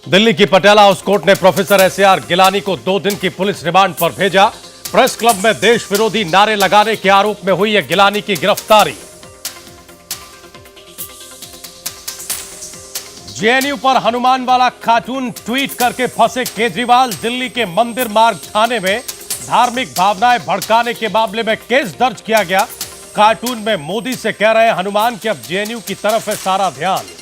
दिल्ली की Patiala house court ने professor SAR Gilani को 2 दिन की पुलिस रिमांड पर भेजा। प्रेस क्लब में देश विरोधी नारे लगाने के आरोप में हुई है गिलानी की गिरफ्तारी। जेएनयू पर हनुमान वाला कार्टून ट्वीट करके फंसे केजरीवाल। दिल्ली के मंदिर मार्ग थाने में धार्मिक भावनाएं भड़काने के मामले में केस दर्ज किया गया। कार्टून में मोदी से कह रहे हैं हनुमान कि अब जेएनयू की तरफ है सारा ध्यान।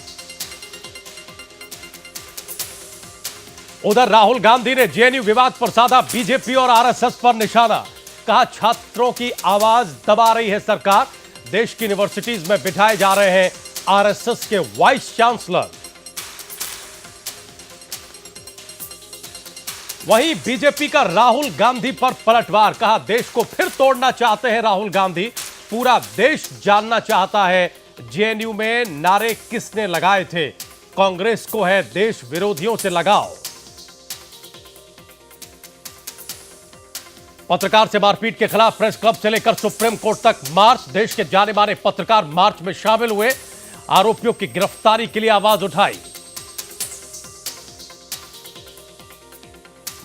उधर राहुल गांधी ने जेएनयू विवाद पर साधा बीजेपी और आरएसएस पर निशाना। कहा छात्रों की आवाज दबा रही है सरकार। देश की यूनिवर्सिटीज में बिठाए जा रहे हैं आरएसएस के वाइस चांसलर। वहीं बीजेपी का राहुल गांधी पर पलटवार। कहा देश को फिर तोड़ना चाहते हैं राहुल गांधी। पूरा देश जानना चाहता है जेएनयू में नारे किसने लगाए थे। कांग्रेस को है देश विरोधियों से लगाव। पत्रकार से मारपीट के खिलाफ प्रेस क्लब से लेकर सुप्रीम कोर्ट तक मार्च। देश के जाने माने पत्रकार मार्च में शामिल हुए। आरोपियों की गिरफ्तारी के लिए आवाज उठाई।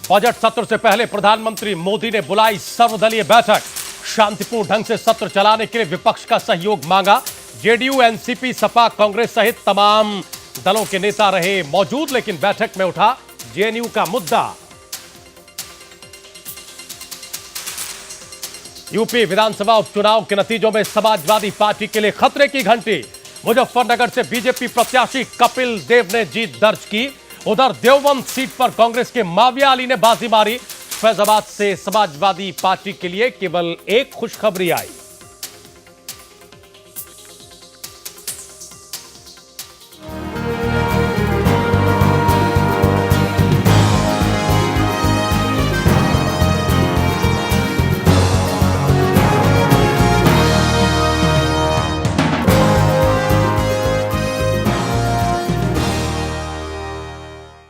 बजट सत्र से पहले प्रधानमंत्री मोदी ने बुलाई सर्वदलीय बैठक। शांतिपूर्ण ढंग से सत्र चलाने के लिए विपक्ष का सहयोग मांगा। जेडीयू, एनसीपी, सपा, कांग्रेस सहित तमाम दलों के नेता रहे मौजूद, लेकिन बैठक में उठा जेएनयू का मुद्दा। यूपी विधानसभा उपचुनाव के नतीजों में समाजवादी पार्टी के लिए खतरे की घंटी। मुजफ्फरनगर से बीजेपी प्रत्याशी कपिल देव ने जीत दर्ज की। उधर देवबंद सीट पर कांग्रेस के माविया अली ने बाजी मारी। फैजाबाद से समाजवादी पार्टी के लिए केवल एक खुशखबरी आई।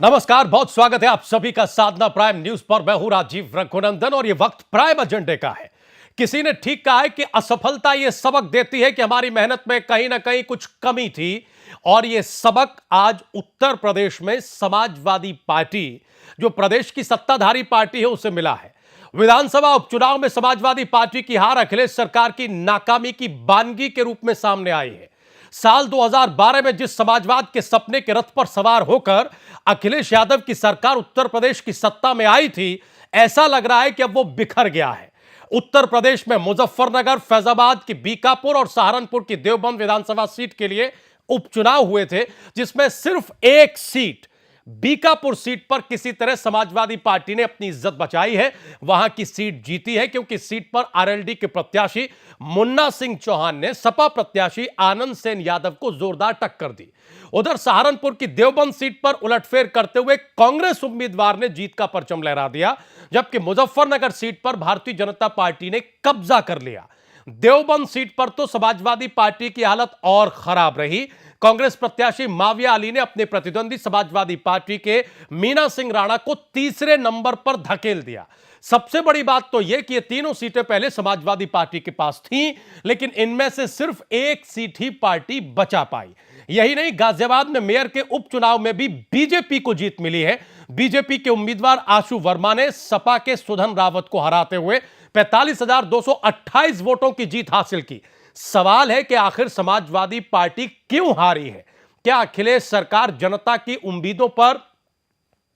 नमस्कार, बहुत स्वागत है आप सभी का साधना प्राइम न्यूज पर। मैं हूं राजीव रघुनंदन और यह वक्त प्राइम एजेंडे का है। किसी ने ठीक कहा है कि असफलता यह सबक देती है कि हमारी मेहनत में कहीं ना कहीं कुछ कमी थी, और यह सबक आज उत्तर प्रदेश में समाजवादी पार्टी, जो प्रदेश की सत्ताधारी पार्टी है, उसे मिला है। विधानसभा उपचुनाव में समाजवादी पार्टी की हार अखिलेश सरकार की नाकामी की बानगी के रूप में सामने आई है। साल 2012 में जिस समाजवाद के सपने के रथ पर सवार होकर अखिलेश यादव की सरकार उत्तर प्रदेश की सत्ता में आई थी, ऐसा लग रहा है कि अब वो बिखर गया है। उत्तर प्रदेश में मुजफ्फरनगर, फैजाबाद की बीकापुर और सहारनपुर की देवबंद विधानसभा सीट के लिए उपचुनाव हुए थे, जिसमें सिर्फ एक सीट, बीकापुर सीट पर किसी तरह समाजवादी पार्टी ने अपनी इज्जत बचाई है। वहां की सीट जीती है क्योंकि सीट पर आरएलडी के प्रत्याशी मुन्ना सिंह चौहान ने सपा प्रत्याशी आनंद सेन यादव को जोरदार टक्कर दी। उधर सहारनपुर की देवबंद सीट पर उलटफेर करते हुए कांग्रेस उम्मीदवार ने जीत का परचम लहरा दिया, जबकि मुजफ्फरनगर सीट पर भारतीय जनता पार्टी ने कब्जा कर लिया। देवबंद सीट पर तो समाजवादी पार्टी की हालत और खराब रही। कांग्रेस प्रत्याशी माविया अली ने अपने प्रतिद्वंदी समाजवादी पार्टी के मीना सिंह राणा को तीसरे नंबर पर धकेल दिया। सबसे बड़ी बात तो यह कि ये तीनों सीटें पहले समाजवादी पार्टी के पास थीं, लेकिन इनमें से सिर्फ एक सीट ही पार्टी बचा पाई। यही नहीं, गाजियाबाद में मेयर के उपचुनाव में भी बीजेपी को जीत मिली है। बीजेपी के उम्मीदवार आशु वर्मा ने सपा के सुधन रावत को हराते हुए 45,228 वोटों की जीत हासिल की। सवाल है कि आखिर समाजवादी पार्टी क्यों हारी है? क्या अखिलेश सरकार जनता की उम्मीदों पर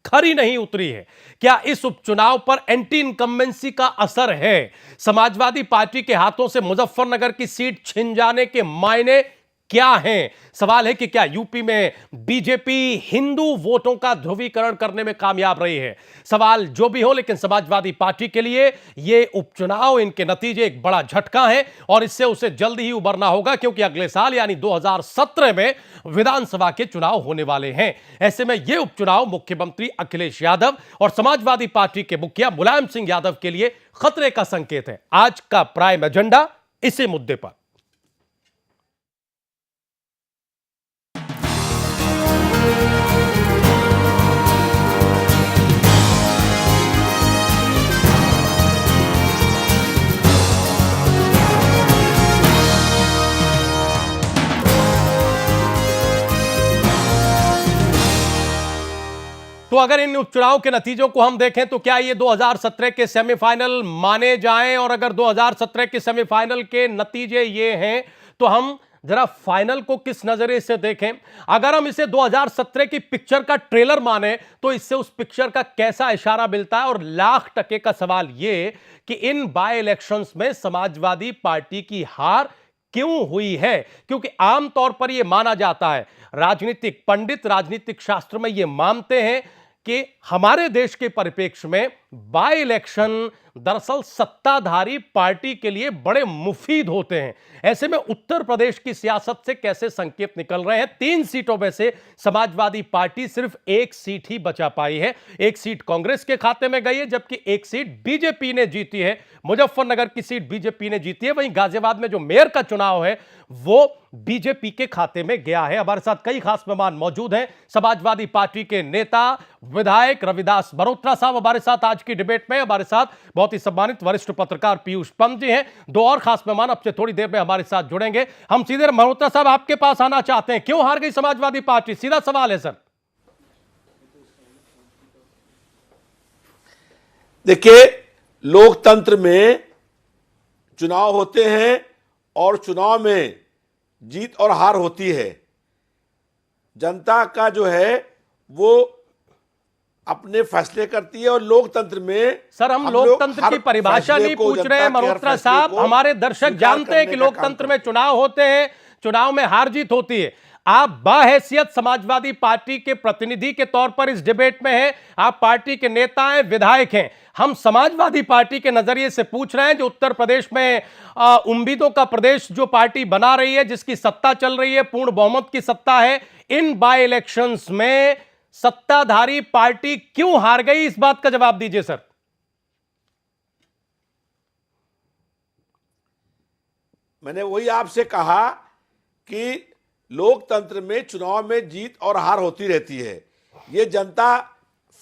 खरी नहीं उतरी है? क्या इस उपचुनाव पर एंटी इनकम्बेंसी का असर है? समाजवादी पार्टी के हाथों से मुजफ्फरनगर की सीट छिन जाने के मायने क्या हैं? सवाल है कि क्या यूपी में बीजेपी हिंदू वोटों का ध्रुवीकरण करने में कामयाब रही है? सवाल जो भी हो, लेकिन समाजवादी पार्टी के लिए यह उपचुनाव, इनके नतीजे एक बड़ा झटका है और इससे उसे जल्द ही उबरना होगा, क्योंकि अगले साल यानी 2017 में विधानसभा के चुनाव होने वाले हैं। ऐसे में यह उपचुनाव मुख्यमंत्री अखिलेश यादव और समाजवादी पार्टी के मुखिया मुलायम सिंह यादव के लिए खतरे का संकेत है। आज का प्राइम एजेंडा इसी मुद्दे पर। तो अगर इन उपचुनाव के नतीजों को हम देखें तो क्या ये 2017 के सेमीफाइनल माने जाएं? और अगर 2017 के सेमीफाइनल के नतीजे ये हैं तो हम जरा फाइनल को किस नजरिए से देखें? अगर हम इसे 2017 की पिक्चर का ट्रेलर माने तो इससे उस पिक्चर का कैसा इशारा मिलता है? और लाख टके का सवाल यह कि इन बाय इलेक्शंस में समाजवादी पार्टी की हार क्यों हुई है? क्योंकि आमतौर पर यह माना जाता है, राजनीतिक पंडित राजनीतिक शास्त्र में यह मानते हैं कि हमारे देश के परिप्रेक्ष्य में बाय इलेक्शन दरअसल सत्ताधारी पार्टी के लिए बड़े मुफीद होते हैं। ऐसे में उत्तर प्रदेश की सियासत से कैसे संकेत निकल रहे हैं? 3 सीटों में से समाजवादी पार्टी सिर्फ 1 सीट ही बचा पाई है। 1 सीट कांग्रेस के खाते में गई है, जबकि 1 सीट बीजेपी ने जीती है। मुजफ्फरनगर की सीट बीजेपी ने जीती है। वहीं गाजियाबाद में जो मेयर का चुनाव है वो बीजेपी के खाते में गया है। हमारे साथ कई खास मेहमान मौजूद हैं। समाजवादी पार्टी के नेता विधायक रविदास मल्होत्रा साहब हमारे साथ आज की डिबेट में। हमारे साथ बहुत ही सम्मानित वरिष्ठ पत्रकार पीयूष पंत जी हैं। 2 और खास मेहमान अब से थोड़ी देर में हमारे साथ जुड़ेंगे। हम सीधे मल्होत्रा साहब आपके पास आना चाहते हैं, क्यों हार गई समाजवादी पार्टी? सीधा सवाल है सर। देखिए, लोकतंत्र में चुनाव होते हैं और चुनाव में जीत और हार होती है। जनता का जो है वो अपने फैसले करती है। और लोकतंत्र में सर हम लोकतंत्र की परिभाषा नहीं पूछ रहे हैं मल्होत्रा साहब। हमारे दर्शक जानते हैं कि लोकतंत्र में चुनाव होते हैं, चुनाव में हार जीत होती है। आप बाहैसियत समाजवादी पार्टी के प्रतिनिधि के तौर पर इस डिबेट में हैं। आप पार्टी के नेता हैं, विधायक हैं। हम समाजवादी पार्टी के नजरिए से पूछ रहे हैं, जो उत्तर प्रदेश में उम्मीदों का प्रदेश जो पार्टी बना रही है, जिसकी सत्ता चल रही है, पूर्ण बहुमत की सत्ता है, इन बाय इलेक्शंस में सत्ताधारी पार्टी क्यों हार गई? इस बात का जवाब दीजिए सर। मैंने वही आपसे कहा कि लोकतंत्र में चुनाव में जीत और हार होती रहती है। ये जनता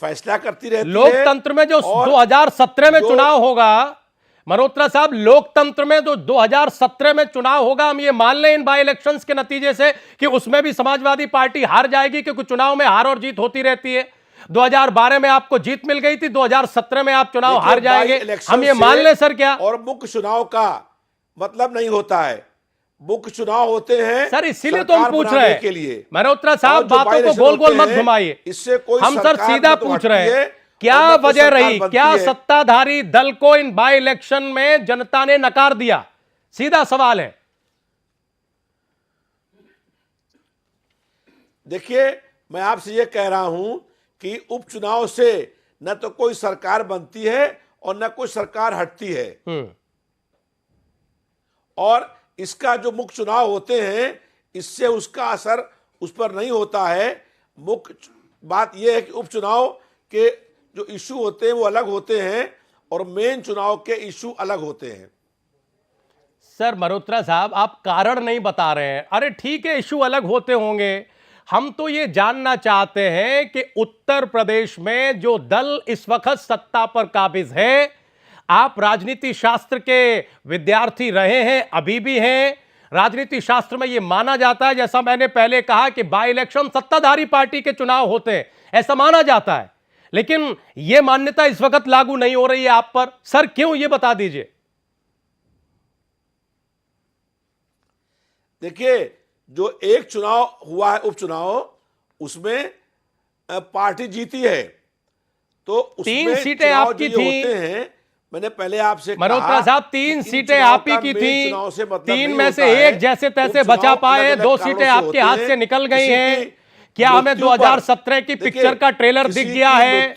फैसला करती रहती है। लोकतंत्र में जो 2017 में चुनाव होगा मल्होत्रा साहब, लोकतंत्र में जो 2017 में चुनाव होगा, हम ये मान लें इन बाय इलेक्शंस के नतीजे से कि उसमें भी समाजवादी पार्टी हार जाएगी, क्योंकि चुनाव में हार और जीत होती रहती है। 2012 में आपको जीत मिल गई थी, 2017 में आप चुनाव हार जाएंगे, हम ये मान लें सर क्या? और मुख्य चुनाव का मतलब नहीं होता है। मुख्य चुनाव होते हैं सर, इसीलिए तो हम पूछ रहे हैं के लिए। मल्होत्रा साहब बातों को गोल गोल मत घुमाइए। इससे कोई हम सर सीधा पूछ रहे हैं, क्या वजह रही, क्या सत्ताधारी दल को इन बाय इलेक्शन में जनता ने नकार दिया? सीधा सवाल है। देखिए, मैं आपसे यह कह रहा हूं कि उपचुनाव से न तो कोई सरकार बनती है और न कोई सरकार हटती है। और इसका जो मुख्य चुनाव होते हैं, इससे उसका असर उस पर नहीं होता है। मुख्य बात यह है कि उपचुनाव के जो इशू होते हैं वो अलग होते हैं और मेन चुनाव के इशू अलग होते हैं। सर मल्होत्रा साहब, आप कारण नहीं बता रहे हैं। अरे ठीक है, इशू अलग होते होंगे। हम तो ये जानना चाहते हैं कि उत्तर प्रदेश में जो दल इस वक्त सत्ता पर काबिज है, आप राजनीति शास्त्र के विद्यार्थी रहे हैं, अभी भी हैं। राजनीति शास्त्र में यह माना जाता है, जैसा मैंने पहले कहा, कि बाय इलेक्शन सत्ताधारी पार्टी के चुनाव होते हैं, ऐसा माना जाता है। लेकिन यह मान्यता इस वक्त लागू नहीं हो रही है आप पर। सर क्यों, यह बता दीजिए। देखिए, जो एक चुनाव हुआ है उपचुनाव, उसमें पार्टी जीती है, तो उसमें 3 सीटें आपकी थी। मैंने पहले आपसे कहा मल्होत्रा साहब, 3 सीटें आप ही की थी। मतलब 3 में से एक जैसे तैसे बचा पाए, 2 सीटें आपके हाथ से निकल गई हैं। क्या हमें 2017 की पिक्चर का ट्रेलर दिख गया है?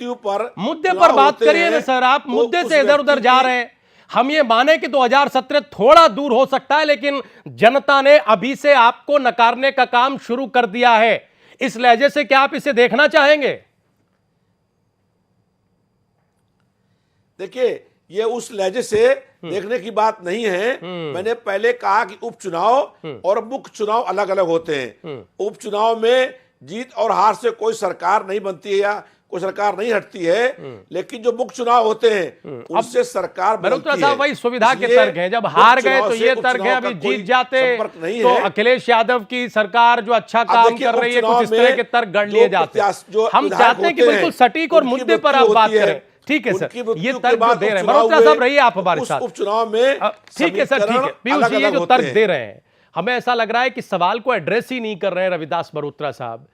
मुद्दे पर बात करिए ना सर, आप मुद्दे से इधर उधर जा रहे हैं। हम ये माने कि 2017 थोड़ा दूर हो सकता है, लेकिन जनता ने अभी से आपको नकारने का काम शुरू कर दिया है। इस लहजे से क्या आप इसे देखना चाहेंगे? देखिए, ये उस लहजे से देखने की बात नहीं है। मैंने पहले कहा कि उपचुनाव और मुख्य चुनाव अलग अलग होते हैं। उपचुनाव में जीत और हार से कोई सरकार नहीं बनती है या कोई सरकार नहीं हटती है, लेकिन जो मुख्य चुनाव होते हैं उससे सरकार मल्होत्रा बदलती साहब है। वही सुविधा के इसलिए तर्क हैं, जब हार गए उपचुनाव तो से ये तर्क है उपचुनाव का अभी कोई जीत जाते संपर्क नहीं तो है। अखिलेश यादव की सरकार जो अच्छा काम देखिए, कर रही है, कुछ उपचुनाव इस तरह में के तर्क गढ़ जो लिए जाते हैं। जो हम विधायक चाहते हैं कि होते बिल्कुल हैं, सटीक और उनकी मुद्दे पर मृत्यु आप बात होती है। करें। ठीक है सर, उनकी मृत्यु ये के तर्क जो बाद दे रहे हैं उपचुनाव मल्होत्रा साहब, हुए, रहिए आप हमारे उस साथ। उपचुनाव में ठीक है सर, ठीक है समीकरण पीयूष जी, ये अलग-अलग जो होते तर्क हैं। दे रहे हैं, हमें ऐसा लग रहा है कि सवाल को एड्रेस ही नहीं कर रहे हैं रविदास मल्होत्रा साहब।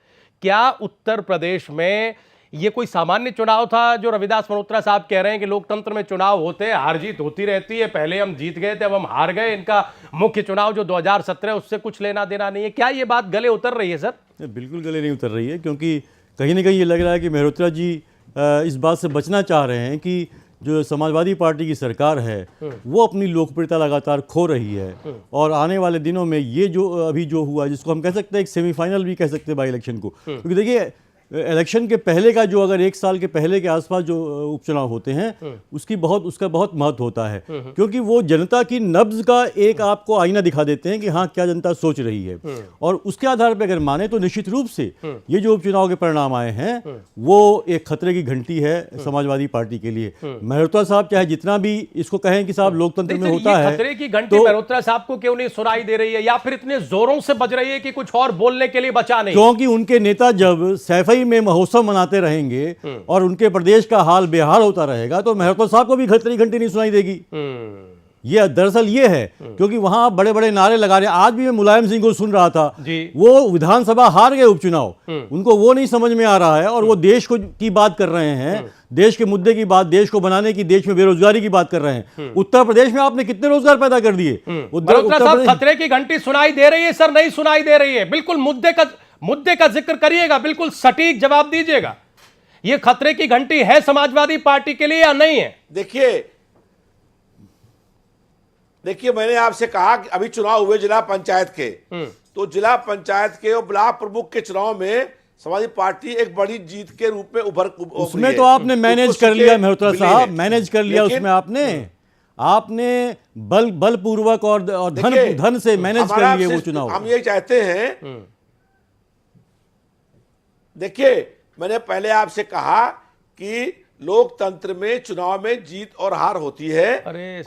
क्या उत्तर प्रदेश में ये कोई सामान्य चुनाव था जो रविदास मल्होत्रा साहब कह रहे हैं कि लोकतंत्र में चुनाव होते हैं, हार जीत होती रहती है, पहले हम जीत गए थे अब हम हार गए, इनका मुख्य चुनाव जो 2017 उससे कुछ लेना देना नहीं है? क्या ये बात गले उतर रही है सर? बिल्कुल गले नहीं उतर रही है, क्योंकि कहीं ना कहीं ये लग रहा है कि मल्होत्रा जी इस बात से बचना चाह रहे हैं कि जो समाजवादी पार्टी की सरकार है वो अपनी लोकप्रियता लगातार खो रही है, और आने वाले दिनों में ये जो अभी जो हुआ, जिसको हम कह सकते हैं एक सेमीफाइनल भी कह सकते हैं बाई इलेक्शन को, क्योंकि देखिए इलेक्शन के पहले का जो, अगर एक साल के पहले के आसपास जो उपचुनाव होते हैं उसका बहुत महत्व होता है, क्योंकि वो जनता की नब्ज का एक आपको आईना दिखा देते हैं कि हाँ क्या जनता सोच रही है, और उसके आधार पर अगर माने तो निश्चित रूप से ये जो उपचुनाव के परिणाम आए हैं वो एक खतरे की घंटी है समाजवादी पार्टी के लिए। मल्होत्रा साहब चाहे जितना भी इसको कहें कि साहब लोकतंत्र में होता है, खतरे की घंटी मल्होत्रा साहब को क्यों नहीं सुनाई दे रही है, या फिर इतने जोरों से बज रही है कि कुछ और बोलने के लिए बचा नहीं? क्योंकि उनके नेता जब सैफई में महोत्सव मनाते रहेंगे और उनके प्रदेश का हाल बेहाल होता रहेगा तो मल्होत्रा साहब को भी खतरे की घंटी नहीं सुनाई देगी। ये दरअसल ये है, क्योंकि वहां बड़े बड़े नारे लगा रहे हैं। आज भी मैं मुलायम सिंह को सुन रहा था, वो विधानसभा हार गए उपचुनाव, उनको वो नहीं समझ में आ रहा है, और वो देश को की बात कर रहे हैं, देश के मुद्दे की बात, देश को बनाने की, देश में बेरोजगारी की बात कर रहे हैं। उत्तर प्रदेश में आपने कितने रोजगार पैदा कर दिए? मल्होत्रा साहब, खतरे की घंटी सुनाई दे रही है सर? नहीं सुनाई दे रही है। बिल्कुल मुद्दे का जिक्र करिएगा, बिल्कुल सटीक जवाब दीजिएगा। ये खतरे की घंटी है समाजवादी पार्टी के लिए या नहीं है? देखिए मैंने आपसे कहा कि अभी चुनाव हुए जिला पंचायत के, तो जिला पंचायत के और ब्लॉक प्रमुख के चुनाव में समाजवादी पार्टी एक बड़ी जीत के रूप में उसमें तो आपने मैनेज कर लिया मल्होत्रा साहब, मैनेज कर लिया उसमें आपने बलपूर्वक और धन से मैनेज कर लिए वो चुनाव। हम ये चाहते हैं, देखिए मैंने पहले आपसे कहा कि लोकतंत्र में चुनाव में जीत और हार होती है,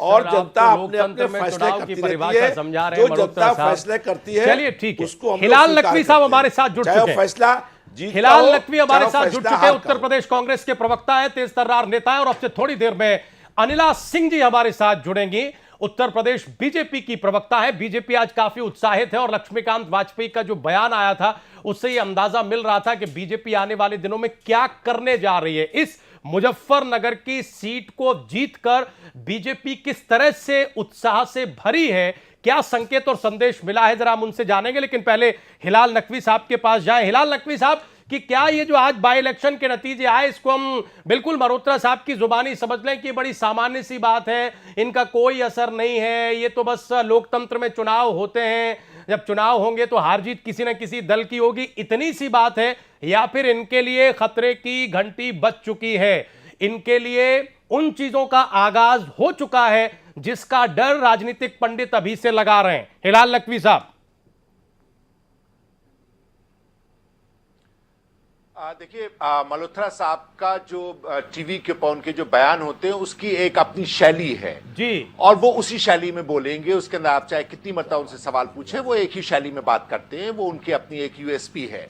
और जनता अपने अपने फैसले करती रहती है, जो जनता फैसले करती है। चलिए ठीक है, उसको हम हिलाल नकवी साहब हमारे साथ जुड़ चुके हैं। फैसला हिलाल नकवी हमारे साथ जुड़ चुके हैं, उत्तर प्रदेश कांग्रेस के प्रवक्ता है, तेज तर्रार नेता है, और अब से थोड़ी देर में अनिला सिंह जी हमारे साथ जुड़ेंगी, उत्तर प्रदेश बीजेपी की प्रवक्ता है। बीजेपी आज काफी उत्साहित है, और लक्ष्मीकांत वाजपेयी का जो बयान आया था उससे यह अंदाजा मिल रहा था कि बीजेपी आने वाले दिनों में क्या करने जा रही है। इस मुजफ्फरनगर की सीट को जीतकर बीजेपी किस तरह से उत्साह से भरी है, क्या संकेत और संदेश मिला है, जरा हम उनसे जानेंगे। लेकिन पहले हिलाल नकवी साहब के पास जाएं। हिलाल नकवी साहब, कि क्या ये जो आज बाई इलेक्शन के नतीजे आए, इसको हम बिल्कुल मल्होत्रा साहब की जुबानी समझ लें कि बड़ी सामान्य सी बात है, इनका कोई असर नहीं है, ये तो बस लोकतंत्र में चुनाव होते हैं, जब चुनाव होंगे तो हार जीत किसी न किसी दल की होगी, इतनी सी बात है, या फिर इनके लिए खतरे की घंटी बज चुकी है, इनके लिए उन चीजों का आगाज हो चुका है जिसका डर राजनीतिक पंडित अभी से लगा रहे हैं? हिलाल नकवी साहब। देखिए, मल्होत्रा साहब का जो टीवी के ऊपर उनके जो बयान होते हैं उसकी एक अपनी शैली है जी, और वो उसी शैली में बोलेंगे। उसके अंदर आप चाहे कितनी मरतबा उनसे सवाल पूछे, वो एक ही शैली में बात करते हैं, वो उनकी अपनी एक यूएसपी है।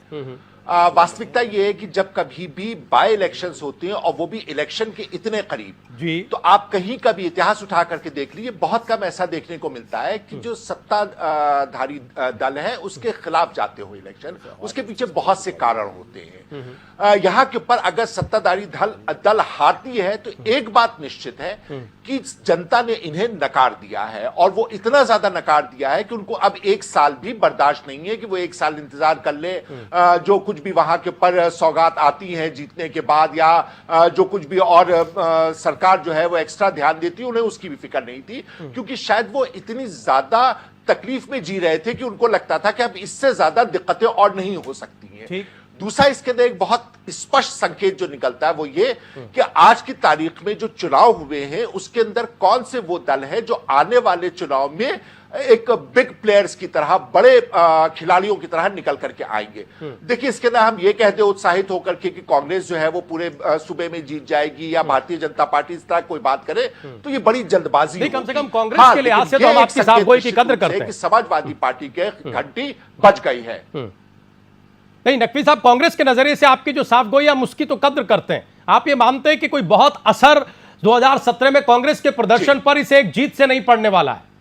वास्तविकता ये है कि जब कभी भी बाय इलेक्शंस होते हैं, और वो भी इलेक्शन के इतने करीब जी, तो आप कहीं का भी इतिहास उठा करके देख लीजिए, बहुत कम ऐसा देखने को मिलता है कि जो सत्ताधारी दल है उसके खिलाफ जाते हो इलेक्शन। उसके पीछे बहुत से कारण होते हैं। यहाँ के ऊपर अगर सत्ताधारी दल हारती है तो एक बात निश्चित है कि जनता ने इन्हें नकार दिया है, और वो इतना ज्यादा नकार दिया है कि उनको अब एक साल भी बर्दाश्त नहीं है कि वो एक साल इंतजार कर ले। जो कुछ भी वहां के ऊपर सौगात आती है जीतने के बाद, या जो कुछ भी और सरकार जो है वो एक्स्ट्रा ध्यान देती है, उन्हें उसकी भी फिक्र नहीं थी, क्योंकि शायद वो इतनी ज्यादा तकलीफ में जी रहे थे कि उनको लगता था कि अब इससे ज्यादा दिक्कतें और नहीं हो सकती हैं। दूसरा, इसके अंदर एक बहुत स्पष्ट संकेत जो निकलता है वो ये कि आज की तारीख में जो चुनाव हुए हैं उसके अंदर कौन से वो दल है जो आने वाले चुनाव में एक बिग प्लेयर्स की तरह, बड़े खिलाड़ियों की तरह निकल करके आएंगे। देखिए, इसके अंदर हम ये कहते उत्साहित होकर के कि कांग्रेस जो है वो पूरे सूबे में जीत जाएगी या भारतीय जनता पार्टी इस तरह कोई बात करे तो ये बड़ी जल्दबाजी नहीं, कम से होगी। कम कांग्रेस के लिहाज से तो हम आपकी साफगोई की कद्र करते हैं कि समाजवादी पार्टी के घंटी बज गई है। नहीं, नकवी साहब, कांग्रेस के नजरिए से आपकी जो साफगोई हम उसकी तो कद्र करते हैं। आप ये मानते हैं कि कोई बहुत असर 2017 में कांग्रेस के प्रदर्शन पर इसे एक जीत से नहीं पड़ने वाला है?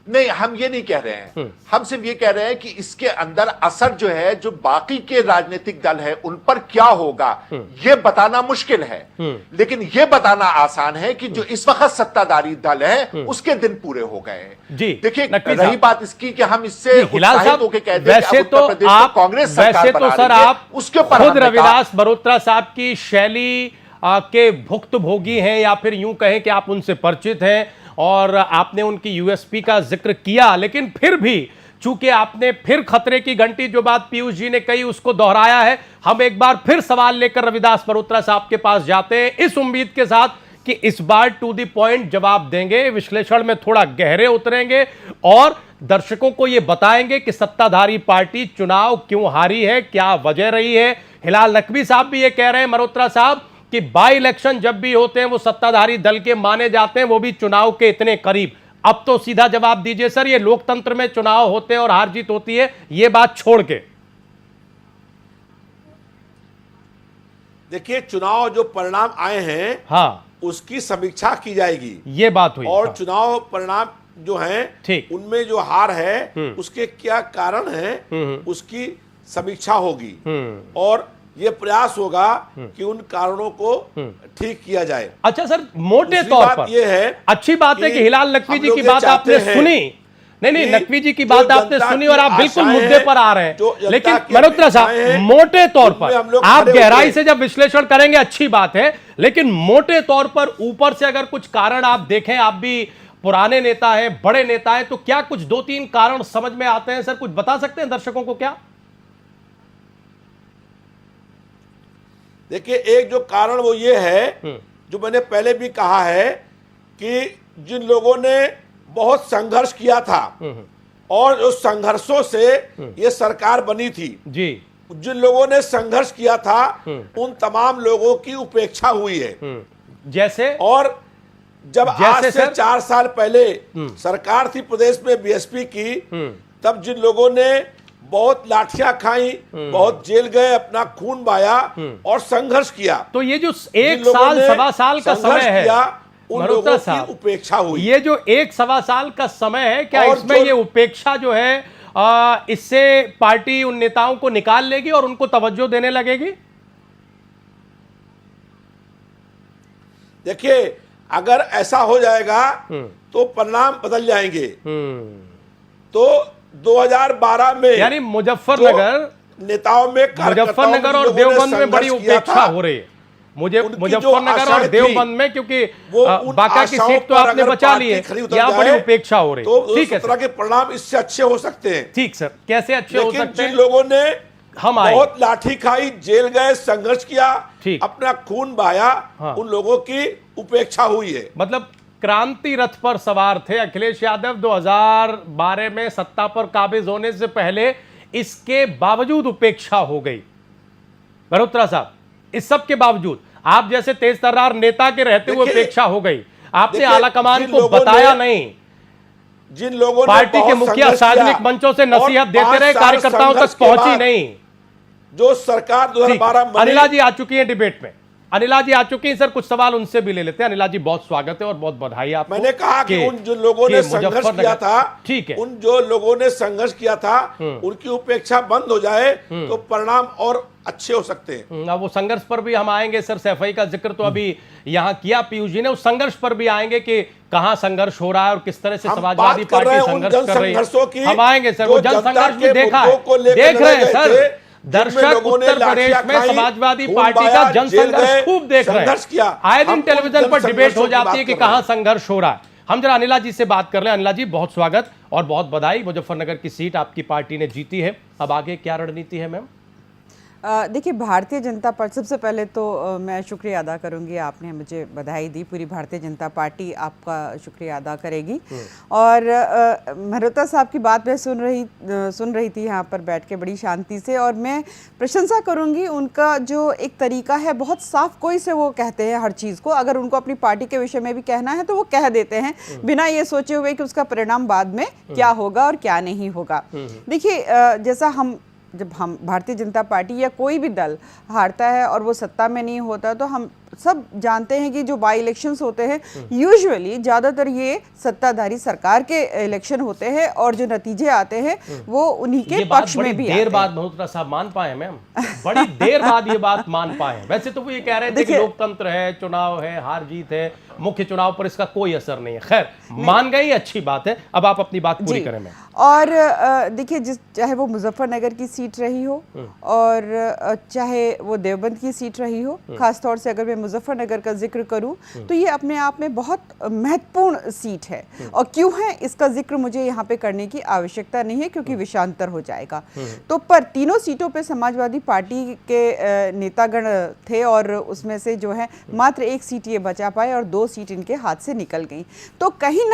नहीं, हम ये नहीं कह रहे हैं। हम सिर्फ ये कह रहे हैं कि इसके अंदर असर जो है, जो बाकी के राजनीतिक दल है उन पर क्या होगा, ये बताना मुश्किल है। लेकिन ये बताना आसान है कि जो इस वक्त सत्ताधारी दल है उसके दिन पूरे हो गए हैं। जी, देखिए, नकवी रही साहब, बात इसकी कि हम इससे हिलाल उत्साहित साहब, होकर कहते हैं कि वैसे अब तो उत्तर प्रदेश आप, में कांग्रेस सरकार वैसे तो बना सर रही है, आप उसके ऊपर खुद हमने कहा- रविदास बरोत्रा साहब की शैली के भुक्तभोगी हैं, या फिर यूं कहें कि आप उनसे परिचित हैं और आपने उनकी यूएसपी का जिक्र किया, लेकिन फिर भी चूंकि आपने फिर खतरे की घंटी जो बात पीयूष जी ने कही उसको दोहराया है, हम एक बार फिर सवाल लेकर रविदास बरोत्रा साहब के पास जाते हैं, इस उम्मीद के साथ कि इस बार टू द पॉइंट जवाब देंगे, विश्लेषण में थोड़ा गहरे उतरेंगे और दर्शकों को यह बताएंगे कि सत्ताधारी पार्टी चुनाव क्यों हारी है, क्या वजह रही है। हिलाल नकवी साहब भी ये कह रहे हैं, मल्होत्रा साहब, कि बाई इलेक्शन जब भी होते हैं वो सत्ताधारी दल के माने जाते हैं, वो भी चुनाव के इतने करीब। अब तो सीधा जवाब दीजिए सर, ये लोकतंत्र में चुनाव होते हैं और हार जीत होती है, ये बात छोड़ के। देखिए, चुनाव जो परिणाम आए हैं, हाँ, उसकी समीक्षा की जाएगी, ये बात हुई। और हाँ, चुनाव परिणाम जो हैं, ठीक, उनमें जो हार है उसके क्या कारण है उसकी समीक्षा होगी, और ये प्रयास होगा कि उन कारणों को ठीक किया जाए। अच्छा सर, मोटे दूसरी तौर बात पर ये है, अच्छी बात है कि हिलाल नकवी हम जी लोग की ये बात चाहते आपने हैं सुनी। नहीं, कि नकवी जी की जो बात आपने जनता सुनी की और आप बिल्कुल आशाएं मुद्दे हैं, पर आ रहे जो हैं, जनता लेकिन की मल्होत्रा साहब, अपेक्षाएं हैं, मोटे तौर उनमें हम पर लोग आप खड़े गहराई होते से जब विश्लेषण करेंगे अच्छी बात है, लेकिन मोटे तौर पर ऊपर से अगर कुछ कारण आप देखें, आप भी पुराने नेता हैं, बड़े नेता हैं, तो क्या कुछ 2-3 कारण समझ में आते हैं सर? कुछ बता सकते हैं दर्शकों को क्या? देखिए, एक जो कारण वो ये है, जो मैंने पहले भी कहा है, कि जिन लोगों ने बहुत संघर्ष किया था और उस संघर्षों से ये सरकार बनी थी, जी, जिन लोगों ने संघर्ष किया था उन तमाम लोगों की उपेक्षा हुई है। जैसे और जब आज जैसे से सर? 4 साल पहले सरकार थी प्रदेश में बीएसपी की, तब जिन लोगों ने बहुत लाठियां खाई, बहुत जेल गए, अपना खून बहाया और संघर्ष किया, तो ये जो जिन एक लोगों साल ने सवा साल का संघर्ष समय है, किया, उन मल्होत्रा लोगों की साहब, उपेक्षा हुई। ये जो एक सवा साल का समय है, क्या और इसमें जो- ये उपेक्षा जो है इससे पार्टी उन नेताओं को निकाल लेगी और उनको तवज्जो देने लगेगी? देखिए, अगर ऐसा हो जाएगा तो परिणाम बदल जाएंगे। तो 2012 में यानी मुजफ्फरनगर नेताओं में, मुजफ्फरनगर और देवबंद में बड़ी उपेक्षा हो रही है। मुझे उनकी जो मुजफ्फरनगर और आशाएं थी, देवबंद में, क्योंकि वो उन बाका की आशाओं सीट तो पर आपने अगर बचा ली है, पार्टी खरी उतर यहाँ बड़ी जाए, उपेक्षा हो रही तो है। ठीक है 17 सर, के परिणाम इससे अच्छे हो सकते हैं। ठीक सर, कैसे अच्छे हो लेकिन सकते जिन हैं? लोगों ने हम आए, बहुत लाठी खाई, जेल गए, संघर्ष किया, ठीक। अपना खून बहाया, हाँ। उन लोगों की उपेक्षा हुई है। मतलब क्रांति रथ पर सवार थे अखिलेश यादव 2012 में सत्ता पर काबिज होने से पहले, इसके बावजूद उपेक्षा हो गई। मल्होत्रा साहब, इस सब के बावजूद आप जैसे तेज तर्रार नेता के रहते हुए देखिए, उपेक्षा हो गई। आपने देखिए, आला कमान जिन को लोगों बताया ने- नहीं, जिन लोगों ने पार्टी के बहुत मुखिया संघर्ष सार्वजनिक किया मंचों से और नसीहत देते 5 रहे, साल कार्यकर्ताओं संघर्ष तक के पहुंची बाद नहीं। जो सरकार ठीक, 2012 में अनिला जी आ चुकी हैं डिबेट में। अनिला जी आ चुकी हैं सर, कुछ सवाल उनसे भी ले लेते हैं। अनिला जी, बहुत स्वागत है और बहुत बधाई आपको। मैंने कहा कि उन जो लोगों ने संघर्ष किया था, ठीक है, उन जो लोगों ने संघर्ष किया था, उनकी उपेक्षा बंद हो जाए तो परिणाम और अच्छे हो सकते हैं। अब वो संघर्ष पर भी हम आएंगे सर। सैफई का जिक्र तो अभी यहाँ किया पीयूष जी ने, उस संघर्ष पर भी आएंगे कि कहां संघर्ष हो रहा है और किस तरह से हम समाजवादी बात कर रहे पार्टी हैं उन संघर्ष कर रही जनसंघर्षों की, है। हम आएंगे सर, जो वो जनता जनसंघर्ष भी के देखा मुद्दों को है, लेकर देख रहे हैं लड़े सर। गए थे, दर्शक जिनमें लोगों ने उत्तर प्रदेश लाठियां में खाई, समाजवादी खून पार्टी बहाया, का जेल जनसंघर्ष गए, खूब देख रहे संघर्ष किया। हैं। आए दिन हम टेलीविजन उन पर डिबेट हो जनसंघर्षों की जाती है बात कि कर रहे कहां हैं। संघर्ष हो रहा है। हम जरा अनिला जी से बात कर लें। अनिला जी, बहुत स्वागत और बहुत बधाई। मुजफ्फरनगर की सीट आपकी पार्टी ने जीती है, अब आगे क्या रणनीति है मैम? देखिए, भारतीय जनता पार्टी, सबसे पहले तो मैं शुक्रिया अदा करूंगी, आपने मुझे बधाई दी, पूरी भारतीय जनता पार्टी आपका शुक्रिया अदा करेगी। और मेहरोत्रा साहब की बात मैं सुन रही थी यहाँ पर बैठ के बड़ी शांति से, और मैं प्रशंसा करूंगी उनका जो एक तरीका है, बहुत साफ कोई से वो कहते हैं हर चीज़ को। अगर उनको अपनी पार्टी के विषय में भी कहना है तो वो कह देते हैं, बिना ये सोचे हुए कि उसका परिणाम बाद में क्या होगा और क्या नहीं होगा। देखिए, जैसा जब हम भारतीय जनता पार्टी या कोई भी दल हारता है और वो सत्ता में नहीं होता, तो हम सब जानते हैं कि जो बाई इलेक्शंस होते हैं यूजुअली ज़्यादातर ये सत्ताधारी सरकार के इलेक्शन होते हैं, और जो नतीजे आते हैं वो उन्हीं के पक्ष में भी देर बाद मेहरोत्रा साहब मान पाए मैम, बड़ी देर बाद ये बात मान पाए। वैसे तो वो ये कह रहे थे कि लोकतंत्र है, चुनाव है, हार जीत है, मुख्य चुनाव पर इसका कोई असर नहीं है। खैर, मान गई, अच्छी बात है। अब आप अपनी बात पूरी करें मैम। और देखिए, चाहे वो मुजफ्फरनगर की सीट रही हो और चाहे वो देवबंद की सीट रही हो, खासतौर से अगर मैं मुजफ्फरनगर का जिक्र करूं तो ये अपने आप में बहुत महत्वपूर्ण सीट है। और क्यों है, इसका जिक्र मुझे यहाँ पे करने की आवश्यकता नहीं है, क्योंकि विषयांतर हो जाएगा। तो पर तीनों सीटों पे समाजवादी पार्टी के नेतागण थे, और उसमें से जो है मात्र एक सीट ये बचा पाए और 2 सीट इनके हाथ से निकल गई। तो कहीं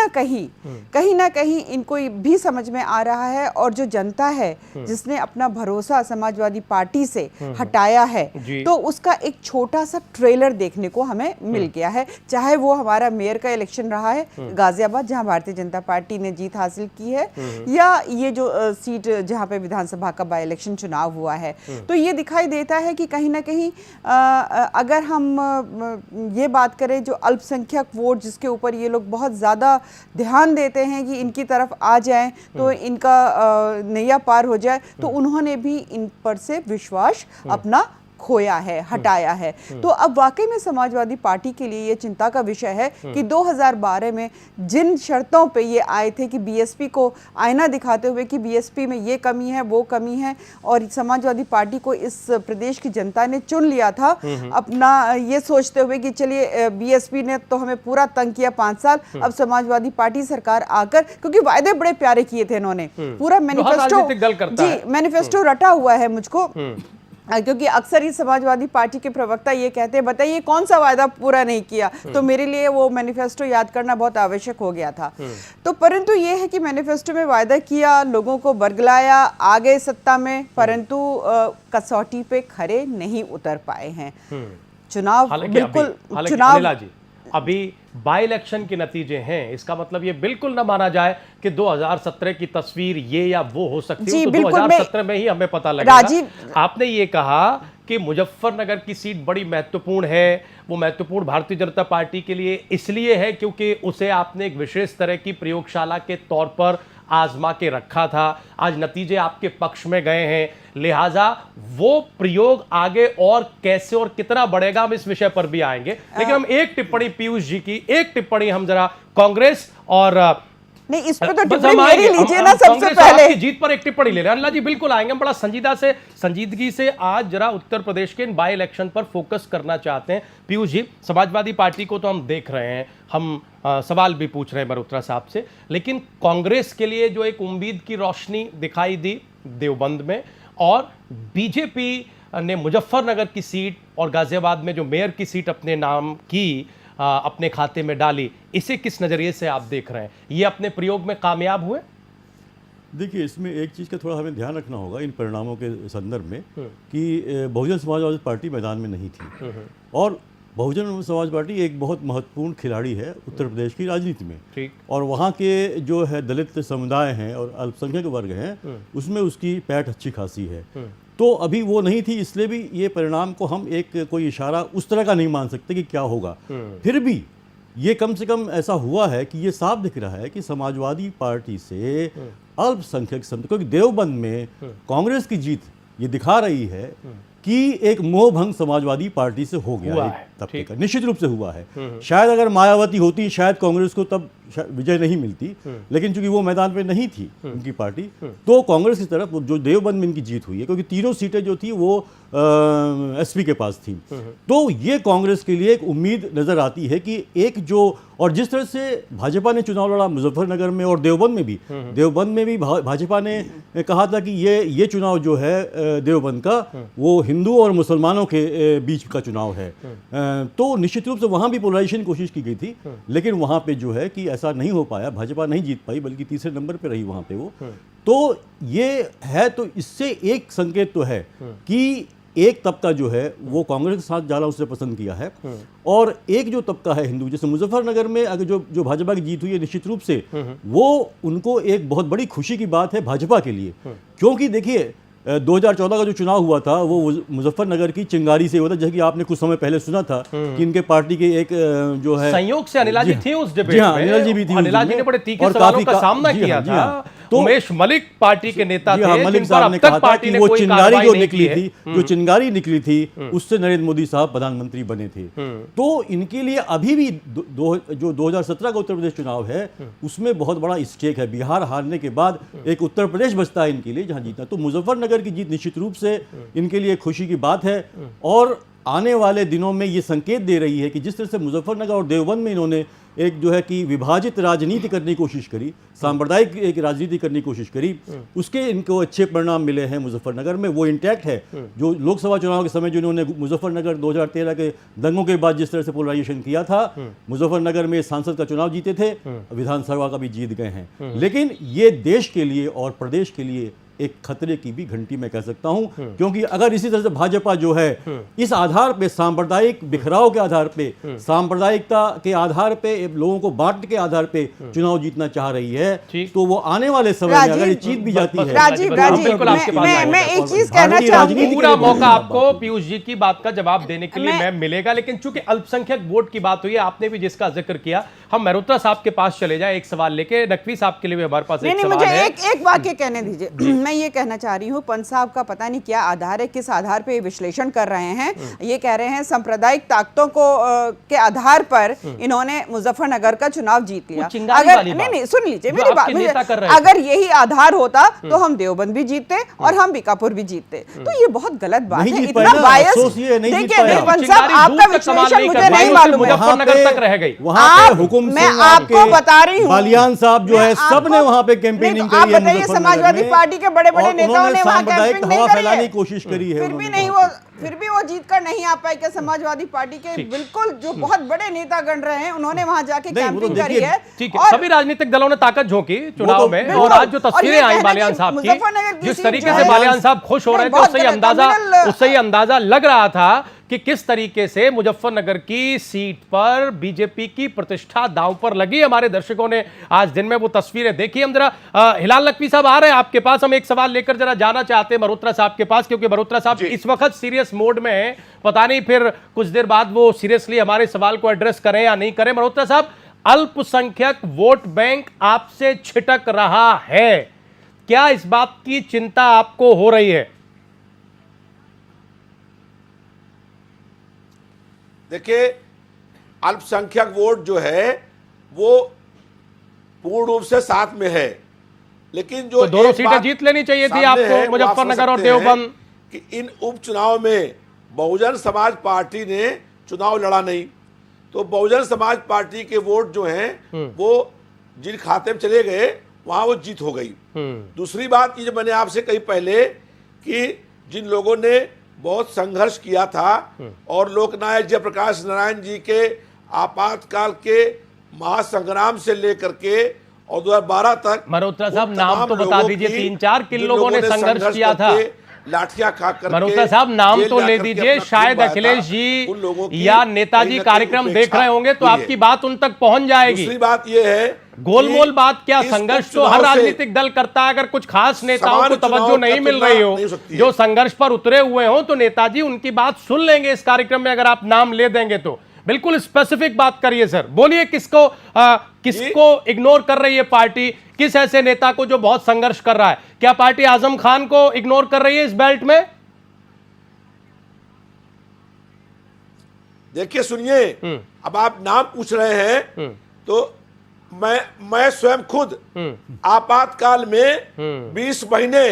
ना कहीं इनको भी समझ में आ रहा है, और जो जनता है जिसने अपना भरोसा समाजवादी पार्टी से हटाया है, तो उसका एक छोटा सा ट्रेलर देखने को हमें मिल गया है। चाहे वो हमारा मेयर का इलेक्शन रहा है गाजियाबाद, जहां भारतीय जनता पार्टी ने जीत हासिल की है, या ये जो सीट जहां पे विधानसभा का बाई इलेक्शन चुनाव हुआ है। तो ये दिखाई देता है कि कहीं ना कहीं अगर हम ये बात करें, जो अल्पसंख्यक वोट जिसके ऊपर ये लोग बहुत ज़्यादा ध्यान देते हैं कि इनकी तरफ आ जाएं तो इनका नैया पार हो जाए, तो उन्होंने भी इन पर से विश्वास अपना खोया है, हटाया है। तो अब वाकई में समाजवादी पार्टी के लिए ये चिंता का विषय है कि 2012 में जिन शर्तों पे ये आए थे कि बीएसपी को आईना दिखाते हुए कि बीएसपी में ये कमी है, वो कमी है, और समाजवादी पार्टी को इस प्रदेश की जनता ने चुन लिया था अपना ये सोचते हुए कि चलिए बीएसपी ने तो हमें पूरा तंग किया 5 साल, अब समाजवादी पार्टी सरकार आकर, क्योंकि वायदे बड़े प्यारे किए थे इन्होंने, पूरा मैनिफेस्टो रटा हुआ है मुझको, क्योंकि अक्सर ही समाजवादी पार्टी के प्रवक्ता ये कहते हैं, बताइए कौन सा वायदा पूरा नहीं किया, तो मेरे लिए वो मैनिफेस्टो याद करना बहुत आवश्यक हो गया था। तो परंतु ये है कि मैनिफेस्टो में वायदा किया, लोगों को बरगलाया, आ गए सत्ता में, परंतु कसौटी पे खरे नहीं उतर पाए हैं। चुनाव बिल्कुल, चुनाव अभी बाई इलेक्शन के नतीजे हैं, इसका मतलब ये बिल्कुल ना माना जाए कि 2017 की तस्वीर ये या वो हो सकती है। तो 2017 में ही हमें पता लगेगा। आपने ये कहा कि मुजफ्फरनगर की सीट बड़ी महत्वपूर्ण है, वो महत्वपूर्ण भारतीय जनता पार्टी के लिए इसलिए है क्योंकि उसे आपने एक विशेष तरह की प्रयोगशाला के तौर पर आजमा के रखा था। आज नतीजे आपके पक्ष में गए हैं, लिहाजा वो प्रयोग आगे और कैसे और कितना बढ़ेगा, हम इस विषय पर भी आएंगे। लेकिन हम एक टिप्पणी, पीयूष जी की एक टिप्पणी हम जरा कांग्रेस और नहीं, इस पर तो टिप्पणी मेरी लीजिए ना सबसे पहले। जीत पर एक टिप्पणी ले रहे हैं अनिला जी, बिल्कुल आएंगे। हम बड़ा संजीदगी से आज जरा उत्तर प्रदेश के इन बाई इलेक्शन पर फोकस करना चाहते हैं। पीयूष जी, समाजवादी पार्टी को तो हम देख रहे हैं, हम सवाल भी पूछ रहे हैं मेहरोत्रा साहब से, लेकिन कांग्रेस के लिए जो एक उम्मीद की रोशनी दिखाई दी देवबंद में, और बीजेपी ने मुजफ्फरनगर की सीट और गाजियाबाद में जो मेयर की सीट अपने नाम की, अपने खाते में डाली, इसे किस नज़रिए से आप देख रहे हैं? ये अपने प्रयोग में कामयाब हुए? देखिए, इसमें एक चीज़ का थोड़ा हमें ध्यान रखना होगा इन परिणामों के संदर्भ में कि बहुजन समाजवादी पार्टी मैदान में नहीं थी, और बहुजन समाज पार्टी एक बहुत महत्वपूर्ण खिलाड़ी है उत्तर प्रदेश की राजनीति में। ठीक। और वहाँ के जो है दलित समुदाय हैं और अल्पसंख्यक वर्ग हैं, उसमें उसकी पैठ अच्छी खासी है। तो अभी वो नहीं थी, इसलिए भी ये परिणाम को हम एक कोई इशारा उस तरह का नहीं मान सकते कि क्या होगा। फिर भी ये कम से कम ऐसा हुआ है कि ये साफ दिख रहा है कि समाजवादी पार्टी से अल्पसंख्यक क्योंकि देवबंद में कांग्रेस की जीत ये दिखा रही है कि एक मोहभंग समाजवादी पार्टी से हो गया है। तबके का, निश्चित रूप से हुआ है। शायद अगर मायावती होती शायद कांग्रेस को तब विजय नहीं मिलती, लेकिन चूंकि वो मैदान पे नहीं थी उनकी पार्टी, तो कांग्रेस की तरफ जो देवबंद में इनकी जीत हुई है, क्योंकि तीनों सीटें जो थी वो एसपी के पास थी। तो ये कांग्रेस के लिए एक उम्मीद नजर आती है कि एक जो, और जिस तरह से भाजपा ने चुनाव लड़ा मुजफ्फरनगर में और देवबंद में भी भाजपा ने कहा था कि ये चुनाव जो है देवबंद का, वो हिंदू और मुसलमानों के बीच का चुनाव है। तो निश्चित रूप से वहाँ भी पोलराइजेशन की कोशिश की गई थी, लेकिन वहाँ पे जो है कि ऐसा नहीं हो पाया, भाजपा नहीं जीत पाई, बल्कि तीसरे नंबर पे रही वहाँ पे वो। तो ये है, तो इससे एक संकेत तो है कि एक तबका जो है वो कांग्रेस के साथ जाना उसने पसंद किया है, और एक जो तबका है हिंदू, जैसे मुजफ्फरनगर में अगर जो भाजपा की जीत हुई है, निश्चित रूप से वो उनको एक बहुत बड़ी खुशी की बात है भाजपा के लिए, क्योंकि देखिए 2014 का जो चुनाव हुआ था वो मुजफ्फरनगर की चिंगारी से हुआ था, जैसे कि आपने कुछ समय पहले सुना था कि इनके पार्टी के एक जो है संयोग से अनिला जी थे उस डिबेट जी हाँ, में। अनिला जी भी थी, अनिला जी ने बड़े तीखे सवालों का सामना किया था। तो उमेश मलिक पार्टी के नेता थे, मलिक जिन पर साहब अब ने तक कहा था पार्टी कि ने वो कोई चिंगारी कार्रवाई जो नहीं निकली की है। थी, जो चिंगारी निकली थी, उससे नरेंद्र मोदी साहब प्रधानमंत्री बने थे। तो इनके लिए अभी भी जो 2017 का उत्तर प्रदेश चुनाव है उसमें बहुत बड़ा स्टेक है। बिहार हारने के बाद एक उत्तर प्रदेश बचता है इनके लिए जहां जीतना। तो मुजफ्फरनगर की जीत निश्चित रूप से इनके लिए खुशी की बात है, और आने वाले दिनों में ये संकेत दे रही है कि जिस तरह से मुजफ्फरनगर और देवबंद में इन्होंने एक जो है कि विभाजित राजनीति करने की कोशिश करी, सांप्रदायिक एक राजनीति करने की कोशिश करी, उसके इनको अच्छे परिणाम मिले हैं मुजफ्फरनगर में, वो इंटैक्ट है। जो लोकसभा चुनाव के समय जो इन्होंने मुजफ्फरनगर 2013 के दंगों के बाद जिस तरह से पोलराइजेशन किया था, मुजफ्फरनगर में सांसद का चुनाव जीते थे, विधानसभा का भी जीत गए हैं। लेकिन ये देश के लिए और प्रदेश के लिए एक खतरे की भी घंटी मैं कह सकता हूं, क्योंकि अगर इसी तरह से भाजपा जो है इस आधार पे, सांप्रदायिक बिखराव के आधार पे, सांप्रदायिकता के आधार पे, लोगों को बांटने के आधार पे चुनाव जीतना चाह रही है, तो वो आने वाले समय में अगर ये जीत भी जाती है। राजीव मैं एक चीज कहना चाहूंगी, पूरा मौका आपको पीयूष जी की बात का जवाब देने के लिए मैं मिलेगा, लेकिन चूंकि अल्पसंख्यक वोट की बात हुई है, आपने भी जिसका जिक्र किया, हम मेहरोत्रा साहब के पास चले जाए एक सवाल लेके। नकवी साहब के लिए भी हमारे पास एक सवाल है। मुझे एक वाक्य कहने दीजिए। मैं ये कहना चाह रही हूँ, पंत साहब का पता नहीं क्या आधार है, किस आधार पे विश्लेषण कर रहे हैं। ये कह रहे हैं सांप्रदायिक ताकतों को के आधार पर इन्होंने मुजफ्फरनगर का चुनाव जीत लिया। अगर नहीं सुन लीजिए मेरी बात, अगर यही आधार होता तो हम देवबंद भी जीतते और हम बीकापुर भी जीतते। तो ये बहुत गलत बात है, इतना बायस। देखिए पंत साहब, आपका विश्लेषण मुझे नहीं मालूम है। मुजफ्फरनगर तक रह गई वहां पे हुकुम मैं आपको बता रही हूँ, बालियान साहब जो है सबने वहां पे कैंपेनिंग करी है। बताइए, समाजवादी पार्टी के बड़े बड़े नेताओं ने वहां कैंपेनिंग नहीं फैलाने की कोशिश करी है, फिर भी वो जीत कर नहीं आ पाए। क्या समाजवादी पार्टी के बिल्कुल जो बहुत बड़े नेतागण रहे हैं, उन्होंने वहां जाके कैंपेनिंग करी है। ठीक है, सभी राजनीतिक दलों ने ताकत झोंकी चुनाव में, और आज जो तस्वीरें आई बालियान साहब की, जिस तरीके से बालियान साहब खुश हो रहे थे, उससे ही अंदाजा लग रहा था कि किस तरीके से मुजफ्फरनगर की सीट पर बीजेपी की प्रतिष्ठा दांव पर लगी। हमारे दर्शकों ने आज दिन में वो तस्वीरें देखी। हम जरा हिलाल नकवी साहब आ रहे हैं आपके पास, हम एक सवाल लेकर जरा जाना चाहते हैं मल्होत्रा साहब के पास, क्योंकि मल्होत्रा साहब इस वक्त सीरियस मोड में है। पता नहीं फिर कुछ देर बाद वो सीरियसली हमारे सवाल को एड्रेस करें या नहीं करें। मल्होत्रा साहब, अल्पसंख्यक वोट बैंक आपसे छिटक रहा है, क्या इस बात की चिंता आपको हो रही है? देखिए, अल्पसंख्यक वोट जो है वो पूर्ण रूप से साथ में है, लेकिन जो तो दोनों सीटें जीत लेनी चाहिए थी आपको, मुजफ्फरनगर और देवबंद। कि इन उपचुनाव में बहुजन समाज पार्टी ने चुनाव लड़ा नहीं, तो बहुजन समाज पार्टी के वोट जो हैं वो जिन खाते में चले गए वहां वो जीत हो गई। दूसरी बात ये जो मैंने आपसे कही पहले कि जिन लोगों ने बहुत संघर्ष किया था और लोकनायक जयप्रकाश नारायण जी के आपातकाल के महासंग्राम से लेकर के और 2012 तक, मल्होत्रा साहब नाम तो बता दीजिए, 3-4 किन लोगों ने संघर्ष किया था? लाठियां खा कर मल्होत्रा साहब नाम तो ले दीजिए, शायद अखिलेश जी या नेताजी कार्यक्रम देख रहे होंगे तो आपकी बात उन तक पहुंच जाएगी। दूसरी बात यह है, गोलमोल बात क्या, संघर्ष तो हर राजनीतिक दल करता है। अगर कुछ खास नेताओं को तवज्जो नहीं मिल रही हो, जो संघर्ष पर उतरे हुए हो, तो नेताजी उनकी बात सुन लेंगे इस कार्यक्रम में, अगर आप नाम ले देंगे तो। बिल्कुल स्पेसिफिक बात करिए सर, बोलिए किसको इग्नोर कर रही है पार्टी, किस ऐसे नेता को जो बहुत संघर्ष कर रहा है? क्या पार्टी आजम खान को इग्नोर कर रही है इस बेल्ट में? देखिए सुनिए, अब आप नाम पूछ रहे हैं तो मैं स्वयं खुद आपातकाल में 20 महीने,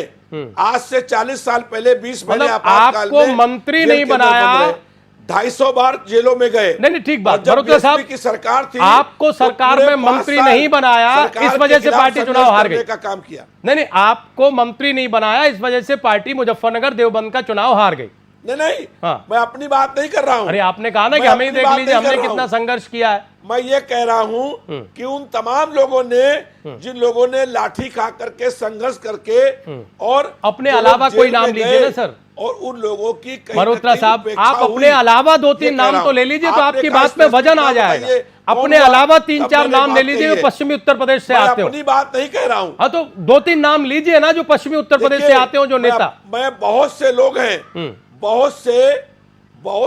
आज से 40 साल पहले 20 महीने मतलब आपातकाल आपको में मंत्री जेल नहीं के अंदर बनाया। बंद रहे। 250 बार जेलों में गए। नहीं ठीक बात, और जब मल्होत्रा साहब BSP की सरकार थी, आपको तो सरकार पूरे में 5 मंत्री साल नहीं बनाया, सरकार इस के वजह से खिलाफ पार्टी संघर्ष चुनाव हार करने गई। का काम किया। नहीं आपको मंत्री नहीं बनाया, इस वजह से पार्टी मुजफ्फरनगर देवबंद का चुनाव हार गई। नहीं हाँ। मैं अपनी बात नहीं कर रहा हूं। अरे आपने कहा ना कि मैं हमें ही अपनी देख बात लीजिए नहीं कर हमने रहा कितना हूं। संघर्ष किया है। मैं ये कह रहा हूं कि उन तमाम लोगों ने जिन लोगों ने लाठी खा करके संघर्ष करके और अपने जो लोग अलावा जेल कोई नाम में लीजिए गए, ना सर। और उन लोगों की कहीं न मल्होत्रा कहीं साहब उपेक्षा आप अपने हुई। अलावा 2-3 ये कह नाम रहा तो हूं। ले लीजिए तो आपने आपकी कहा बात में वजन आ स्पष्ट जाएगा। बताइए, कौन अपने हुआ? अलावा तब 3-4 मैंने नाम ले बात लीजिए कही जो है। पश्चिमी उत्तर प्रदेश से मैं आते हो। अपनी बात नहीं कह रहा हूं। हाँ तो 2-3 नाम लीजिए ना जो पश्चिमी उत्तर प्रदेश से देखिए, आते हो जो नेता। मैं बहुत से लोग हैं, बहुत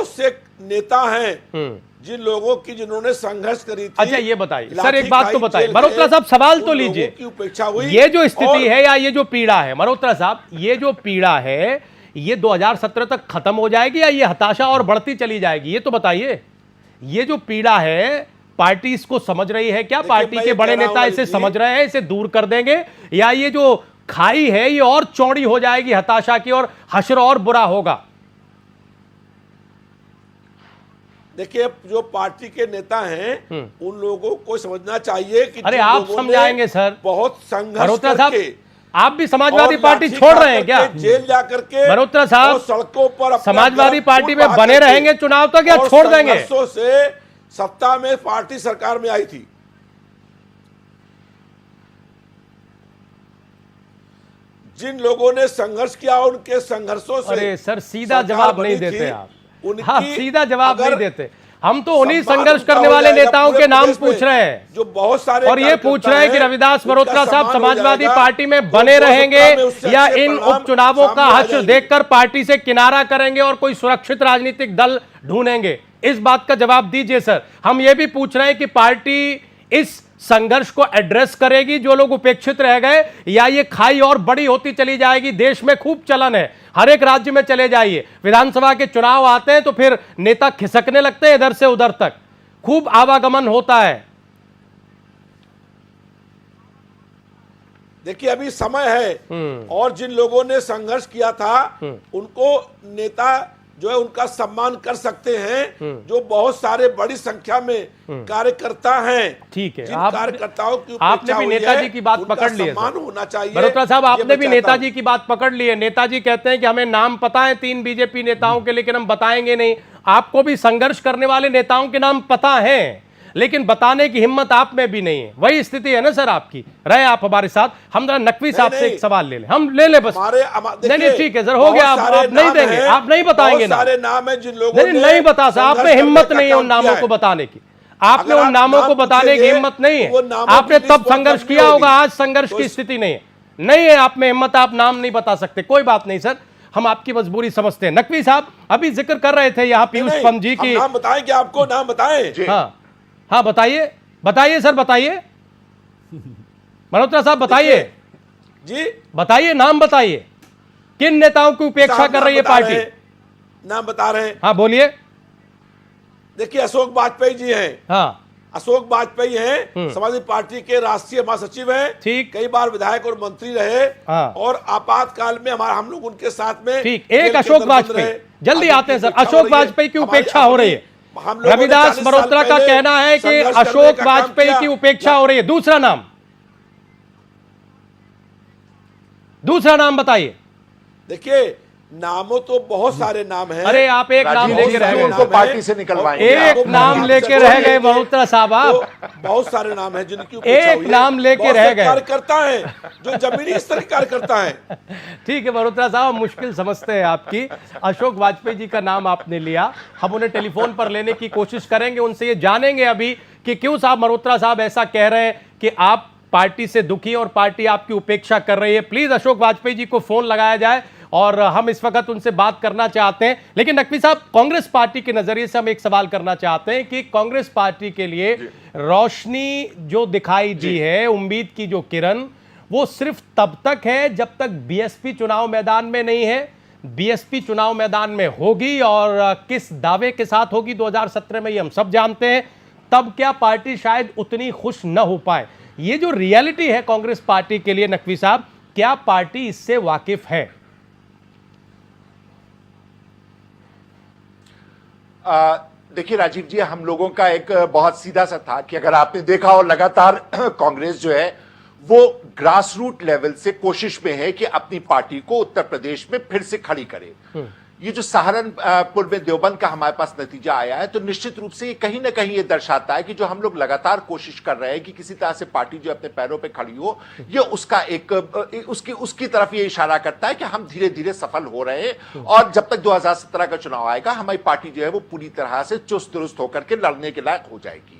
से नेता हैं जिन लोगों की जिन्होंने संघर्ष करी थी। अच्छा ये बताइए सर, लाठी एक बात तो खाई, बताइए जेल मल्होत्रा गए, साहब, सवाल तो उन लोगों लीजिए। की उपेक्षा हुई। ये जो स्थिति और है या ये जो पीड़ा है मल्होत्रा साहब, ये जो पीड़ा है ये 2017 तक खत्म हो जाएगी या ये हताशा और बढ़ती चली जाएगी, ये तो बताइए। ये जो पीड़ा है पार्टी इसको समझ रही है क्या? देखिए, पार्टी मैं के ये बड़े कह रहा नेता हूं इसे अजीत समझ रहे हैं, इसे दूर कर देंगे, या ये जो खाई है ये और चौड़ी हो जाएगी हताशा की और हश्र और बुरा होगा? देखिए, जो पार्टी के नेता हैं उन लोगों को समझना चाहिए कि अरे जिन आप लोगों ने समझाएंगे सर। बहुत संघर्ष मल्होत्रा साहब करके आप भी समाजवादी और पार्टी लाठी छोड़ खा रहे हैं क्या? करके जेल जा करके मल्होत्रा साहब, और सड़कों पर अपना समाजवादी गला पार्टी खून में बहा बने करके रहेंगे चुनाव तक या और छोड़ देंगे? संघर्षों से सत्ता में पार्टी सरकार में आई थी। जिन लोगों ने संघर्ष किया उनके संघर्षों से अरे सर सीधा सरकार जवाब बनी नहीं थी। देते आप उनकी आप सीधा जवाब अगर नहीं देते। हम तो उन्हीं सम्मान संघर्ष उनका करने हो वाले जाएगा नेताओं पूरे के नाम प्रदेश में, पूछ रहे हैं जो बहुत सारे और ये पूछ रहे हैं कि रविदास उनका मल्होत्रा साहब सम्मान हो समाजवादी जाएगा, पार्टी में तो बने 217 रहेंगे में उससे या अच्छे इन परिणाम उपचुनावों का सामने आ हश्र जाएंगे। देखकर पार्टी से किनारा करेंगे और कोई सुरक्षित राजनीतिक दल ढूंढेंगे। इस बात का जवाब दीजिए सर। हम ये भी पूछ रहे हैं कि पार्टी इस संघर्ष को एड्रेस करेगी जो लोग उपेक्षित रह गए, या ये खाई और बड़ी होती चली जाएगी? देश में खूब चलन है, हर एक राज्य में चले जाइए, विधानसभा के चुनाव आते हैं तो फिर नेता खिसकने लगते हैं इधर से उधर तक, खूब आवागमन होता है। देखिए, अभी समय है और जिन लोगों ने संघर्ष किया था उनको नेता जो है उनका सम्मान कर सकते हैं, जो बहुत सारे बड़ी संख्या में कार्यकर्ता हैं। ठीक है, जिन आप कार्यकर्ताओं की आपने भी नेताजी की बात पकड़ ली है सम्मान सर। होना चाहिए। मल्होत्रा साहब ये आपने मैं भी चाहता नेताजी हूं। की बात पकड़ ली है। नेताजी कहते हैं कि हमें नाम पता है 3 बीजेपी नेताओं के, लेकिन हम बताएंगे नहीं। आपको भी संघर्ष करने वाले नेताओं के नाम पता हैं, लेकिन बताने की हिम्मत आप में भी नहीं है। वही स्थिति है ना सर आपकी। रहे आप हमारे साथ, हम जरा नकवी साहब से एक सवाल ले लें, हम ले ले बस। नहीं ठीक है सर, हो गया। आप नहीं देंगे, आप नहीं बताएंगे ना। सारे नाम है जिन लोगों ने नहीं बता सर, आप में हिम्मत नहीं है उन नामों को बताने की। आपने उन नामों को बताने की हिम्मत नहीं है। आपने तब संघर्ष किया होगा, आज संघर्ष की स्थिति नहीं है। नहीं है आप में हिम्मत, आप नाम नहीं बता सकते। कोई बात नहीं सर, हम आपकी मजबूरी समझते हैं। नकवी साहब अभी जिक्र कर रहे थे यहाँ पीयूष पंत जी की। नाम बताएं कि आपको नाम बताएं। हाँ बताइए, बताइए सर, बताइए मल्होत्रा साहब, बताइए जी, बताइए, नाम बताइए। किन नेताओं की उपेक्षा कर रही है पार्टी? नाम बता रहे हैं। हाँ बोलिए। देखिए, अशोक वाजपेयी जी हैं। हाँ अशोक वाजपेयी हैं, समाजवादी पार्टी के राष्ट्रीय महासचिव हैं। ठीक। कई बार विधायक और मंत्री रहे। हाँ। और आपातकाल में हम लोग उनके साथ में। ठीक, जेल एक के अशोक अंदर बंद वाजपेयी, रहे। जल्दी आते हैं सर। उपेक्षा हो अशोक रही है। वाजपेयी की हमारी उपेक्षा हो रही है। हम लोगों ने रविदास 40 साल मल्होत्रा का पहले कहना है कि संघर्ष करने का अशोक काम वाजपेयी किया। की उपेक्षा हो रही है। दूसरा नाम, दूसरा नाम बताइए। देखिए, नामों तो बहुत सारे नाम हैं। अरे आप एक नाम राजीव लेके जी रह गए। उनको पार्टी से निकलवाएंगे। एक नाम लेके रह गए मल्होत्रा साहब आप। तो बहुत सारे नाम हैं जिनकी उपेक्षा एक हुई है। नाम लेके बहुत रह से गए। कार्यकर्ता हैं जो जमीनी स्तर के कार्यकर्ता हैं। ठीक है मल्होत्रा साहब, हम मुश्किल समझते हैं आपकी। अशोक वाजपेयी जी का नाम आपने लिया, हम उन्हें टेलीफोन पर लेने की कोशिश करेंगे, उनसे ये जानेंगे अभी कि क्यों साहब मल्होत्रा साहब ऐसा कह रहे हैं कि आप पार्टी से दुखी और पार्टी आपकी उपेक्षा कर रही है। प्लीज अशोक वाजपेयी जी को फोन लगाया जाए और हम इस वक्त उनसे बात करना चाहते हैं। लेकिन नकवी साहब, कांग्रेस पार्टी के नजरिए से हम एक सवाल करना चाहते हैं कि कांग्रेस पार्टी के लिए रोशनी जो दिखाई दी है, उम्मीद की जो किरण, वो सिर्फ तब तक है जब तक बीएसपी चुनाव मैदान में नहीं है। बीएसपी चुनाव मैदान में होगी और किस दावे के साथ होगी 2017 में, ये हम सब जानते हैं। तब क्या पार्टी शायद उतनी खुश न हो पाए। ये जो रियलिटी है कांग्रेस पार्टी के लिए, नकवी साहब, क्या पार्टी इससे वाकिफ है? देखिए राजीव जी, हम लोगों का एक बहुत सीधा सा था कि अगर आपने देखा हो लगातार कांग्रेस जो है वो ग्रास रूट लेवल से कोशिश में है कि अपनी पार्टी को उत्तर प्रदेश में फिर से खड़ी करे। ये जो सहारनपुर में देवबंद का हमारे पास नतीजा आया है, तो निश्चित रूप से ये कहीं ना कहीं ये दर्शाता है कि जो हम लोग लगातार कोशिश कर रहे हैं कि किसी तरह से पार्टी जो अपने पैरों पे खड़ी हो, ये उसका एक उसकी तरफ ये इशारा करता है कि हम धीरे धीरे सफल हो रहे हैं और जब तक 2017 का चुनाव आएगा हमारी पार्टी जो है वो पूरी तरह से चुस्त दुरुस्त होकर के लड़ने के लायक हो जाएगी।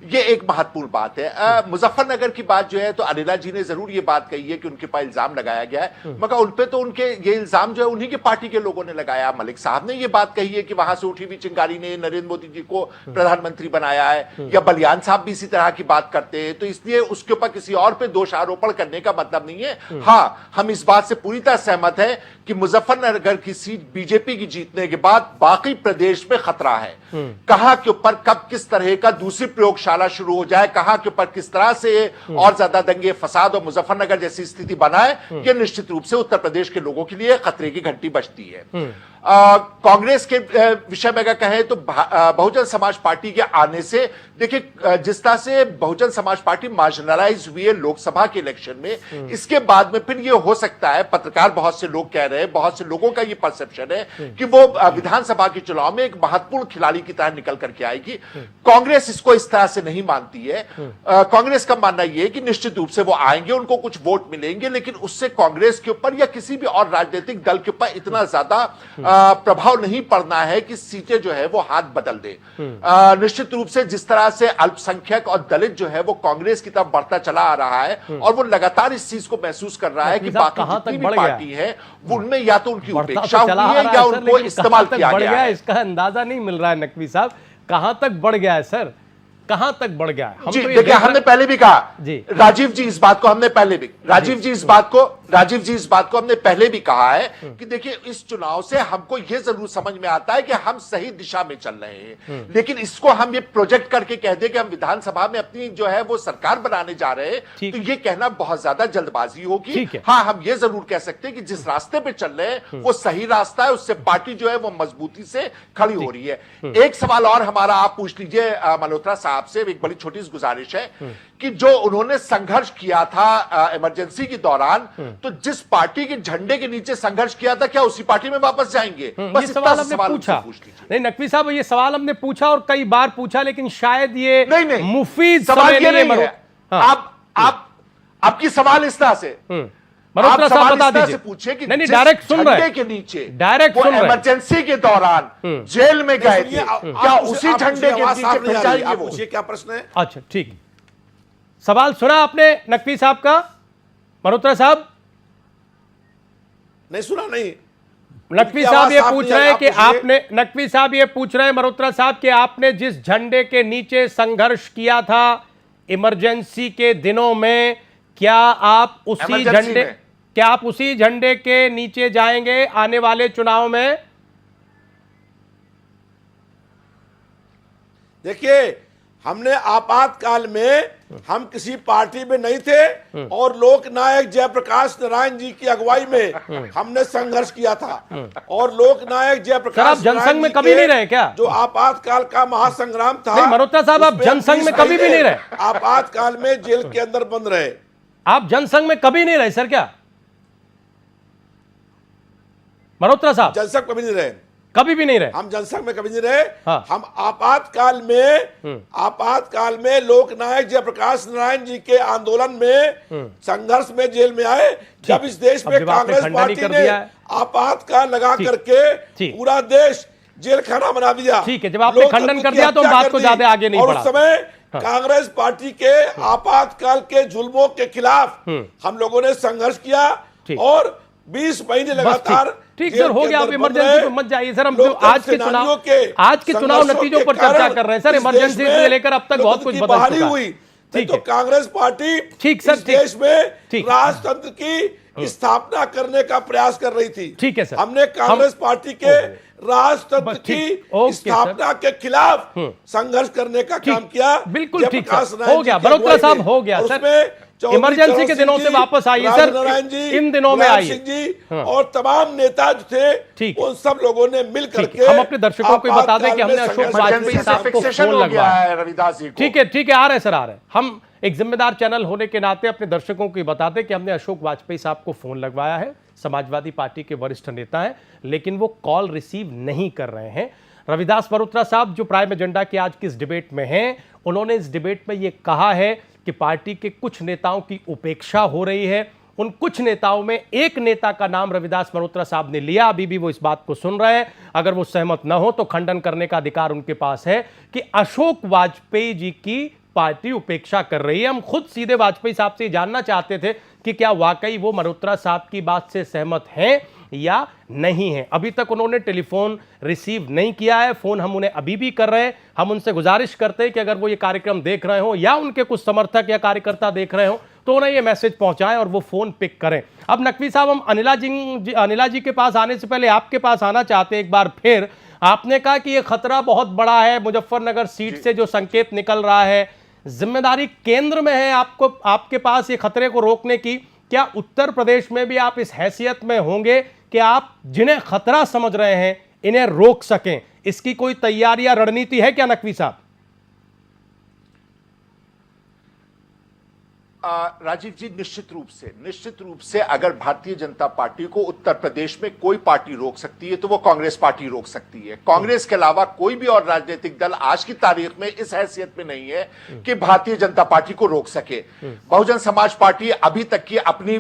ये एक महत्वपूर्ण बात है। मुजफ्फरनगर की बात जो है, तो अनिला जी ने जरूर ये बात कही है कि उनके पर इल्जाम लगाया गया है, मगर उनपे तो उनके ये इल्जाम जो है उन्हीं की पार्टी के लोगों ने लगाया। मलिक साहब ने ये बात कही है कि वहां से उठी हुई चिंगारी ने नरेंद्र मोदी जी को प्रधानमंत्री बनाया है, या बलियान साहब भी इसी तरह की बात करते हैं, तो इसलिए उसके ऊपर किसी और पे दोष आरोपण करने का मतलब नहीं है। हाँ, हम इस बात से पूरी तरह सहमत है कि मुजफ्फरनगर की सीट बीजेपी की जीतने के बाद बाकी प्रदेश में खतरा है। कहां के ऊपर कब किस तरह का दूसरी प्रयोगशाला शुरू हो जाए, कहां के ऊपर किस तरह से और ज्यादा दंगे फसाद और मुजफ्फरनगर जैसी स्थिति बनाए, यह निश्चित रूप से उत्तर प्रदेश के लोगों के लिए खतरे की घंटी बजती है। कांग्रेस के विषय में अगर कहें तो बहुजन समाज पार्टी के आने से, देखिए जिस तरह से बहुजन समाज पार्टी मार्जिनलाइज हुई है लोकसभा के इलेक्शन में, इसके बाद में फिर ये हो सकता है, पत्रकार बहुत से लोग कह रहे हैं, बहुत से लोगों का ये परसेप्शन है कि वो विधानसभा के चुनाव में एक महत्वपूर्ण खिलाड़ी की तरह निकल करके आएगी। कांग्रेस इसको इस तरह से नहीं मानती है। कांग्रेस का मानना यह है कि निश्चित रूप से वो आएंगे, उनको कुछ वोट मिलेंगे, लेकिन उससे कांग्रेस के ऊपर या किसी भी और राजनीतिक दल के ऊपर इतना ज्यादा प्रभाव नहीं पड़ना है कि सीटें जो है वो हाथ बदल दे। निश्चित रूप से जिस तरह से अल्पसंख्यक और दलित जो है वो कांग्रेस की तरफ बढ़ता चला आ रहा है और वो लगातार इस चीज को महसूस कर रहा है कि बाकी जितनी भी पार्टी है वो उनमें या तो उनकी उपेक्षा हुई है या उनको इस्तेमाल किया गया है। इसका अंदाजा नहीं मिल रहा है नकवी साहब, कहां तक बढ़ गया है सर, कहां तक बढ़ गया है? जी देखिए, हमने पहले भी कहा जी, राजीव जी इस बात को हमने पहले भी राजीव जी इस बात को हमने पहले भी कहा है कि देखिए इस चुनाव से हमको यह जरूर समझ में आता है कि हम सही दिशा में चल रहे हैं, लेकिन इसको हम ये प्रोजेक्ट करके कह दे कि हम विधानसभा में अपनी जो है वो सरकार बनाने जा रहे हैं, तो ये कहना बहुत ज्यादा जल्दबाजी होगी। हाँ, हम ये जरूर कह सकते हैं कि जिस रास्ते पे चल रहे हैं वो सही रास्ता है, उससे पार्टी जो है वो मजबूती से खड़ी हो रही है। एक सवाल और हमारा आप पूछ लीजिए मल्होत्रा साहब से, एक बड़ी छोटी सी गुजारिश है कि जो उन्होंने संघर्ष किया था इमरजेंसी के दौरान, तो जिस पार्टी के झंडे के नीचे संघर्ष किया था, क्या उसी पार्टी में वापस जाएंगे? बस सवाल हमने पूछा। नहीं नकवी साहब, ये सवाल हमने पूछा और कई बार पूछा, लेकिन शायद ये नहीं मुफीद सवाल ये नहीं है। आपकी सवाल इस तरह से मल्होत्रा साहब बता दीजिए, पूछे कि नहीं डायरेक्ट सुन रहे के नीचे डायरेक्ट सुन रहे इमरजेंसी के दौरान जेल में गए थे, क्या उसी झंडे के नीचे फिर जाएंगे वो? क्या प्रश्न है? अच्छा ठीक, सवाल सुना आपने नकवी साहब का? मल्होत्रा साहब नहीं सुना। नहीं, नकवी साहब ये पूछ रहे हैं कि आपने, नकवी साहब ये पूछ रहे हैं मल्होत्रा साहब कि आपने जिस झंडे के नीचे संघर्ष किया था इमरजेंसी के दिनों में, क्या आप उसी झंडे के नीचे जाएंगे आने वाले चुनाव में? देखिए, हमने आपातकाल में हम किसी पार्टी में नहीं थे और लोक नायक जयप्रकाश नारायण जी की अगुवाई में हमने संघर्ष किया था, और लोक नायक जयप्रकाश जनसंघ में कभी नहीं रहे क्या? जो आपातकाल का महासंग्राम था। नहीं मल्होत्रा साहब, आप जनसंघ में कभी भी नहीं रहे? आपातकाल में जेल के अंदर बंद रहे। आप जनसंघ में कभी नहीं रहे सर क्या मल्होत्रा साहब? जनसंघ कभी नहीं रहे, कभी भी नहीं रहे। हम जनसंघ में कभी नहीं रहे। हाँ। हम आपातकाल में लोकनायक जयप्रकाश नारायण जी के आंदोलन में संघर्ष में जेल में आए, जब इस देश में कांग्रेस पार्टी ने आपातकाल लगा करके पूरा देश जेल खाना बना दिया। ठीक है, जब आपने खंडन कर दिया तो बात को ज्यादा आगे नहीं बढ़ा। और उस समय कांग्रेस पार्टी के आपातकाल के जुल्मों के खिलाफ हम लोगों ने संघर्ष किया और 20 महीने लगातार। ठीक सर, हो गया, आप इमरजेंसी पे मत जाइए सर। हम जो आज के चुनाव नतीजों पर चर्चा कर रहे हैं सर, इमरजेंसी से लेकर अब तक बहुत कुछ बदल चुका है। ठीक है, कांग्रेस पार्टी ठीक सर, देश में राजतंत्र की स्थापना करने का प्रयास कर रही थी। ठीक है सर। हमने कांग्रेस पार्टी के राजतंत्र बस की ठीक। ओके स्थापना के खिलाफ संघर्ष करने का काम किया। बिल्कुल ठीक जयप्रकाश सर, नारायण हो गया जी की मल्होत्रा अगुवाई साहब, में, हो गया और सर। उसमें चौधरी इमरजेंसी चरण के सिंह दिनों से जी, वापस आइए राज सर, नारायण जी, इन दिनों में मुलायम आइए। सिंह जी हाँ। और तमाम नेता जो थे, ठीक। उन सब लोगों ने मिल ठीक करके हम अपने दर्शकों को बता दें कि हमने आपातकाल में अशोक संघर्ष वाजपेयी करने साहब का को फिक्सेशन फोन हो गया लगवाया है रविदास जी को। ठीक है, आ रहे सर, आ रहे। हम एक जिम्मेदार चैनल होने के नाते अपने दर्शकों को बता दें कि हमने अशोक वाजपेयी साहब को फोन लगवाया है। समाजवादी पार्टी के वरिष्ठ नेता हैं, लेकिन वो कॉल रिसीव नहीं कर रहे हैं। रविदास मल्होत्रा साहब जो प्राइम एजेंडा के आज की इस डिबेट में हैं, उन्होंने इस डिबेट में ये कहा है कि पार्टी के कुछ नेताओं की उपेक्षा हो रही है। उन कुछ नेताओं में एक नेता का नाम रविदास मल्होत्रा साहब ने लिया, अभी भी वो इस बात को सुन रहे हैं। अगर वो सहमत न हो तो खंडन करने का अधिकार उनके पास है कि अशोक वाजपेयी जी की पार्टी उपेक्षा कर रही है। हम खुद सीधे वाजपेयी साहब से जानना चाहते थे कि क्या वाकई वो मल्होत्रा साहब की बात से सहमत हैं या नहीं है। अभी तक उन्होंने टेलीफोन रिसीव नहीं किया है। फोन हम उन्हें अभी भी कर रहे हैं। हम उनसे गुजारिश करते हैं कि अगर वो ये कार्यक्रम देख रहे हो या उनके कुछ समर्थक या कार्यकर्ता देख रहे हो तो उन्हें ये मैसेज पहुंचाएं और वो फोन पिक करें। अब नकवी साहब, हम अनिला जी के पास आने से पहले आपके पास आना चाहते हैं एक बार फिर। आपने कहा कि ये खतरा बहुत बड़ा है, मुजफ्फरनगर सीट से जो संकेत निकल रहा है, जिम्मेदारी केंद्र में है आपके पास ये खतरे को रोकने की। क्या उत्तर प्रदेश में भी आप इस हैसियत में होंगे कि आप जिन्हें खतरा समझ रहे हैं इन्हें रोक सकें? इसकी कोई तैयारी या रणनीति है क्या नकवी साहब? राजीव जी, निश्चित रूप से अगर भारतीय जनता पार्टी को उत्तर प्रदेश में कोई पार्टी रोक सकती है तो वो कांग्रेस पार्टी रोक सकती है। कांग्रेस के अलावा कोई भी और राजनीतिक दल आज की तारीख में इस हैसियत में नहीं है कि भारतीय जनता पार्टी को रोक सके। बहुजन समाज पार्टी अभी तक की अपनी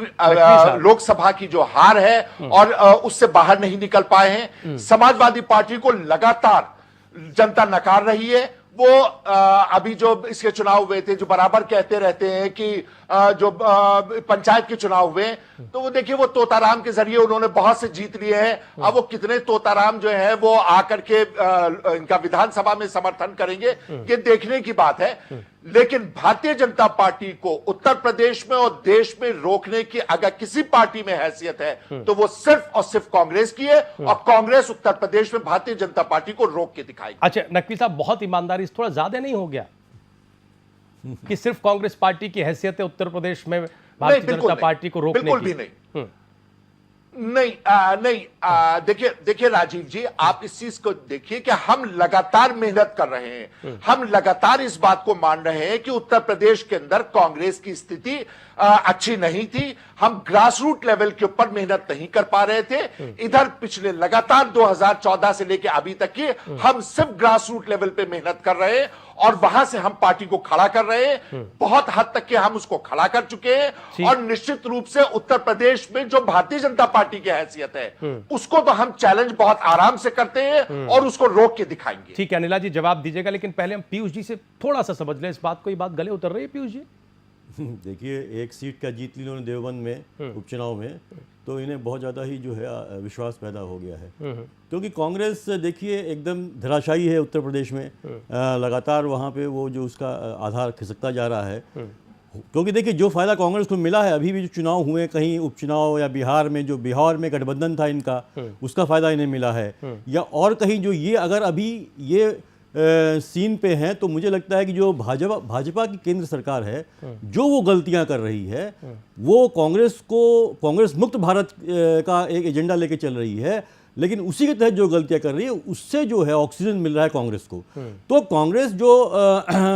लोकसभा की जो हार है और उससे बाहर नहीं निकल पाए हैं। समाजवादी पार्टी को लगातार जनता नकार रही है। वो अभी जो इसके चुनाव हुए थे, जो बराबर कहते रहते हैं कि जो पंचायत के चुनाव हुए, तो वो देखिए वो तोताराम के जरिए उन्होंने बहुत से जीत लिए हैं। अब वो कितने तोताराम जो है वो आकर के इनका विधानसभा में समर्थन करेंगे, ये देखने की बात है। लेकिन भारतीय जनता पार्टी को उत्तर प्रदेश में और देश में रोकने की अगर किसी पार्टी में हैसियत है तो वो सिर्फ और सिर्फ कांग्रेस की है, और कांग्रेस उत्तर प्रदेश में भारतीय जनता पार्टी को रोक के दिखाएगी। अच्छा नकवी साहब, बहुत ईमानदारी से थोड़ा ज्यादा नहीं हो गया कि सिर्फ कांग्रेस पार्टी की हैसियत है उत्तर प्रदेश में भारतीय जनता पार्टी को रोकने की? बिल्कुल भी नहीं। नहीं, देखिए राजीव जी, आप इस चीज को देखिए कि हम लगातार मेहनत कर रहे हैं। हम लगातार इस बात को मान रहे हैं कि उत्तर प्रदेश के अंदर कांग्रेस की स्थिति अच्छी नहीं थी। हम ग्रास रूट लेवल के ऊपर मेहनत नहीं कर पा रहे थे। इधर पिछले लगातार 2014 से लेकर अभी तक की हम सिर्फ ग्रास रूट लेवल पे मेहनत कर रहे हैं और वहां से हम पार्टी को खड़ा कर रहे हैं। बहुत हद तक के हम उसको खड़ा कर चुके हैं और निश्चित रूप से उत्तर प्रदेश में जो भारतीय जनता पार्टी की हैसियत है उसको तो हम चैलेंज बहुत आराम से करते हैं और उसको रोक के दिखाएंगे। ठीक है अनिला जी, जवाब दीजिएगा, लेकिन पहले हम पीयूष जी से थोड़ा सा समझ लें इस बात को। ये बात गले उतर रही है पीयूष जी? देखिए, एक सीट का जीत ली उन्होंने देवबंद में उपचुनाव में, तो इन्हें बहुत ज़्यादा ही जो है विश्वास पैदा हो गया है। क्योंकि कांग्रेस देखिए एकदम धराशायी है उत्तर प्रदेश में। लगातार वहाँ पे वो जो उसका आधार खिसकता जा रहा है। क्योंकि देखिए जो फ़ायदा कांग्रेस को मिला है, अभी भी जो चुनाव हुए कहीं उपचुनाव या बिहार में, जो बिहार में गठबंधन था इनका, उसका फ़ायदा इन्हें मिला है, या और कहीं जो ये अगर अभी ये सीन पे हैं, तो मुझे लगता है कि जो भाजपा की केंद्र सरकार है जो वो गलतियां कर रही है, वो कांग्रेस मुक्त भारत का एक एजेंडा लेके चल रही है, लेकिन उसी के तहत जो गलतियां कर रही है उससे जो है ऑक्सीजन मिल रहा है कांग्रेस को। तो कांग्रेस जो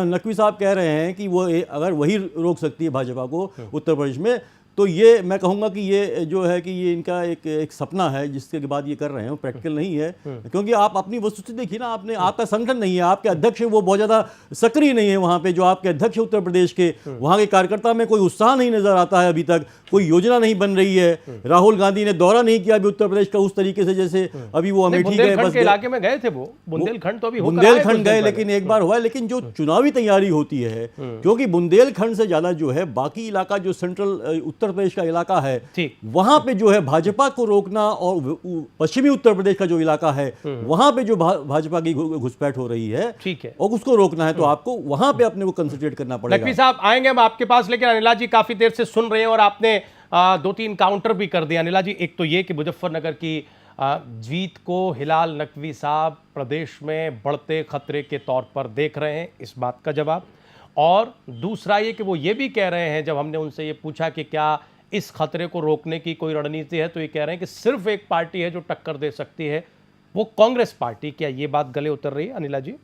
नकवी साहब कह रहे हैं कि वो अगर वही रोक सकती है भाजपा को उत्तर प्रदेश में, तो ये मैं कहूँगा कि ये जो है कि ये इनका एक सपना है जिसके बाद ये कर रहे हैं, वो प्रैक्टिकल नहीं है। क्योंकि आप अपनी वस्तुस्थिति देखिए ना, आपका संगठन नहीं है, आपके अध्यक्ष वो बहुत ज़्यादा सक्रिय नहीं है वहाँ पे। जो आपके अध्यक्ष है उत्तर प्रदेश के, वहाँ के कार्यकर्ता में कोई उत्साह नहीं नजर आता है। अभी तक कोई योजना नहीं बन रही है। राहुल गांधी ने दौरा नहीं किया अभी उत्तर प्रदेश का उस तरीके से जैसे अभी वो अमेठी गए, बस इलाके में गए थे वो बुंदेलखंड, तो अभी बुंदेलखंड गए, लेकिन एक बार हुआ है। लेकिन जो चुनावी तैयारी होती है, क्योंकि बुंदेलखंड से ज़्यादा जो है बाकी इलाका जो सेंट्रल उत्तर उत्तर प्रदेश का इलाका है, ठीक। वहां पे जो है भाजपा को रोकना, और पश्चिमी उत्तर प्रदेश का जो इलाका है वहां पे जो भाजपा की घुसपैठ हो रही है, ठीक है, और उसको रोकना है, तो आपको वहां पे अपने को कंसंट्रेट करना नकवी पड़ेगा। साहब आएंगे हम आपके पास, लेकिन अनिला जी काफी देर से सुन रहे हैं और आपने 2-3 काउंटर भी कर दिया। अनिला जी, एक तो ये कि मुजफ्फरनगर की जीत को हिलाल नकवी साहब प्रदेश में बढ़ते खतरे के तौर पर देख रहे हैं, इस बात का जवाब। और दूसरा ये कि वो ये भी कह रहे हैं, जब हमने उनसे ये पूछा कि क्या इस खतरे को रोकने की कोई रणनीति है, तो ये कह रहे हैं कि सिर्फ एक पार्टी है जो टक्कर दे सकती है, वो कांग्रेस पार्टी। क्या ये बात गले उतर रही है अनिला जी?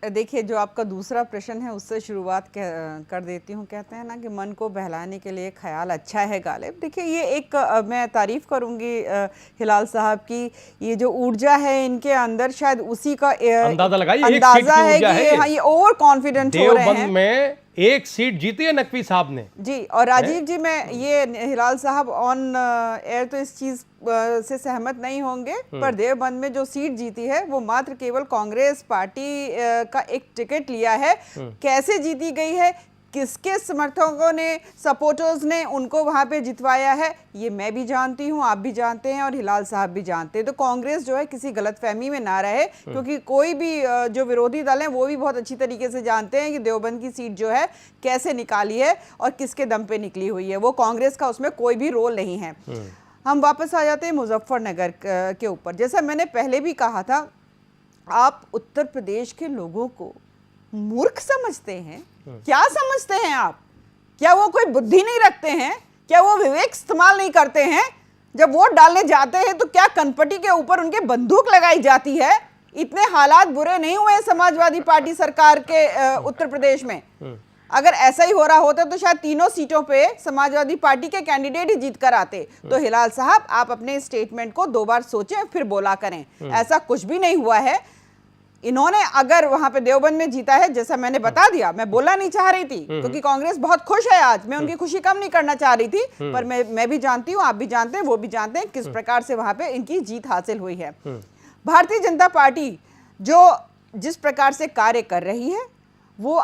देखिए, जो आपका दूसरा प्रश्न है उससे शुरुआत कर देती हूँ। कहते हैं ना कि मन को बहलाने के लिए ख्याल अच्छा है गालिब। देखिए, ये एक मैं तारीफ़ करूँगी हिलाल साहब की, ये जो ऊर्जा है इनके अंदर, शायद उसी का अंदाजा लगाइए, अंदाजा है कि हाँ, ये ओवर कॉन्फिडेंट हो रहे हैं। देवबंद में एक सीट जीती है नकवी साहब ने जी। और राजीव जी, मैं ये हिलाल साहब ऑन एयर तो इस चीज़ से सहमत नहीं होंगे, पर देवबंद में जो सीट जीती है वो मात्र केवल कांग्रेस पार्टी का एक टिकट लिया है। कैसे जीती गई है, किसके समर्थकों ने, सपोर्टर्स ने उनको वहां पे जितवाया है, ये मैं भी जानती हूँ, आप भी जानते हैं और हिलाल साहब भी जानते हैं। तो कांग्रेस जो है किसी गलतफहमी में ना रहे, क्योंकि कोई भी जो विरोधी दल है वो भी बहुत अच्छी तरीके से जानते हैं कि देवबंद की सीट जो है कैसे निकाली है और किसके दम पे निकली हुई है। वो कांग्रेस का उसमें कोई भी रोल नहीं है। हम वापस आ जाते हैं मुजफ्फरनगर के ऊपर। जैसा मैंने पहले भी कहा था, आप उत्तर प्रदेश के लोगों को मूर्ख समझते हैं? क्या समझते हैं आप? क्या वो कोई बुद्धि नहीं रखते हैं? क्या वो विवेक इस्तेमाल नहीं करते हैं? जब वोट डालने जाते हैं तो क्या कनपटी के ऊपर उनके बंदूक लगाई जाती है? इतने हालात बुरे नहीं हुए समाजवादी पार्टी सरकार के उत्तर प्रदेश में। अगर ऐसा ही हो रहा होता तो शायद तीनों सीटों पे समाजवादी पार्टी के कैंडिडेट ही जीत कर आते। तो हिलाल साहब, आप अपने स्टेटमेंट को 2 बार सोचें फिर बोला करें। ऐसा कुछ भी नहीं हुआ है। इन्होंने अगर वहां पे देवबंद में जीता है, जैसा मैंने बता दिया, मैं बोलना नहीं चाह रही थी क्योंकि कांग्रेस बहुत खुश है आज, मैं उनकी खुशी कम नहीं करना चाह रही थी, पर मैं भी जानती हूँ, आप भी जानते हैं, वो भी जानते हैं किस प्रकार से वहां पे इनकी जीत हासिल हुई है। भारतीय जनता पार्टी जो जिस प्रकार से कार्य कर रही है, वो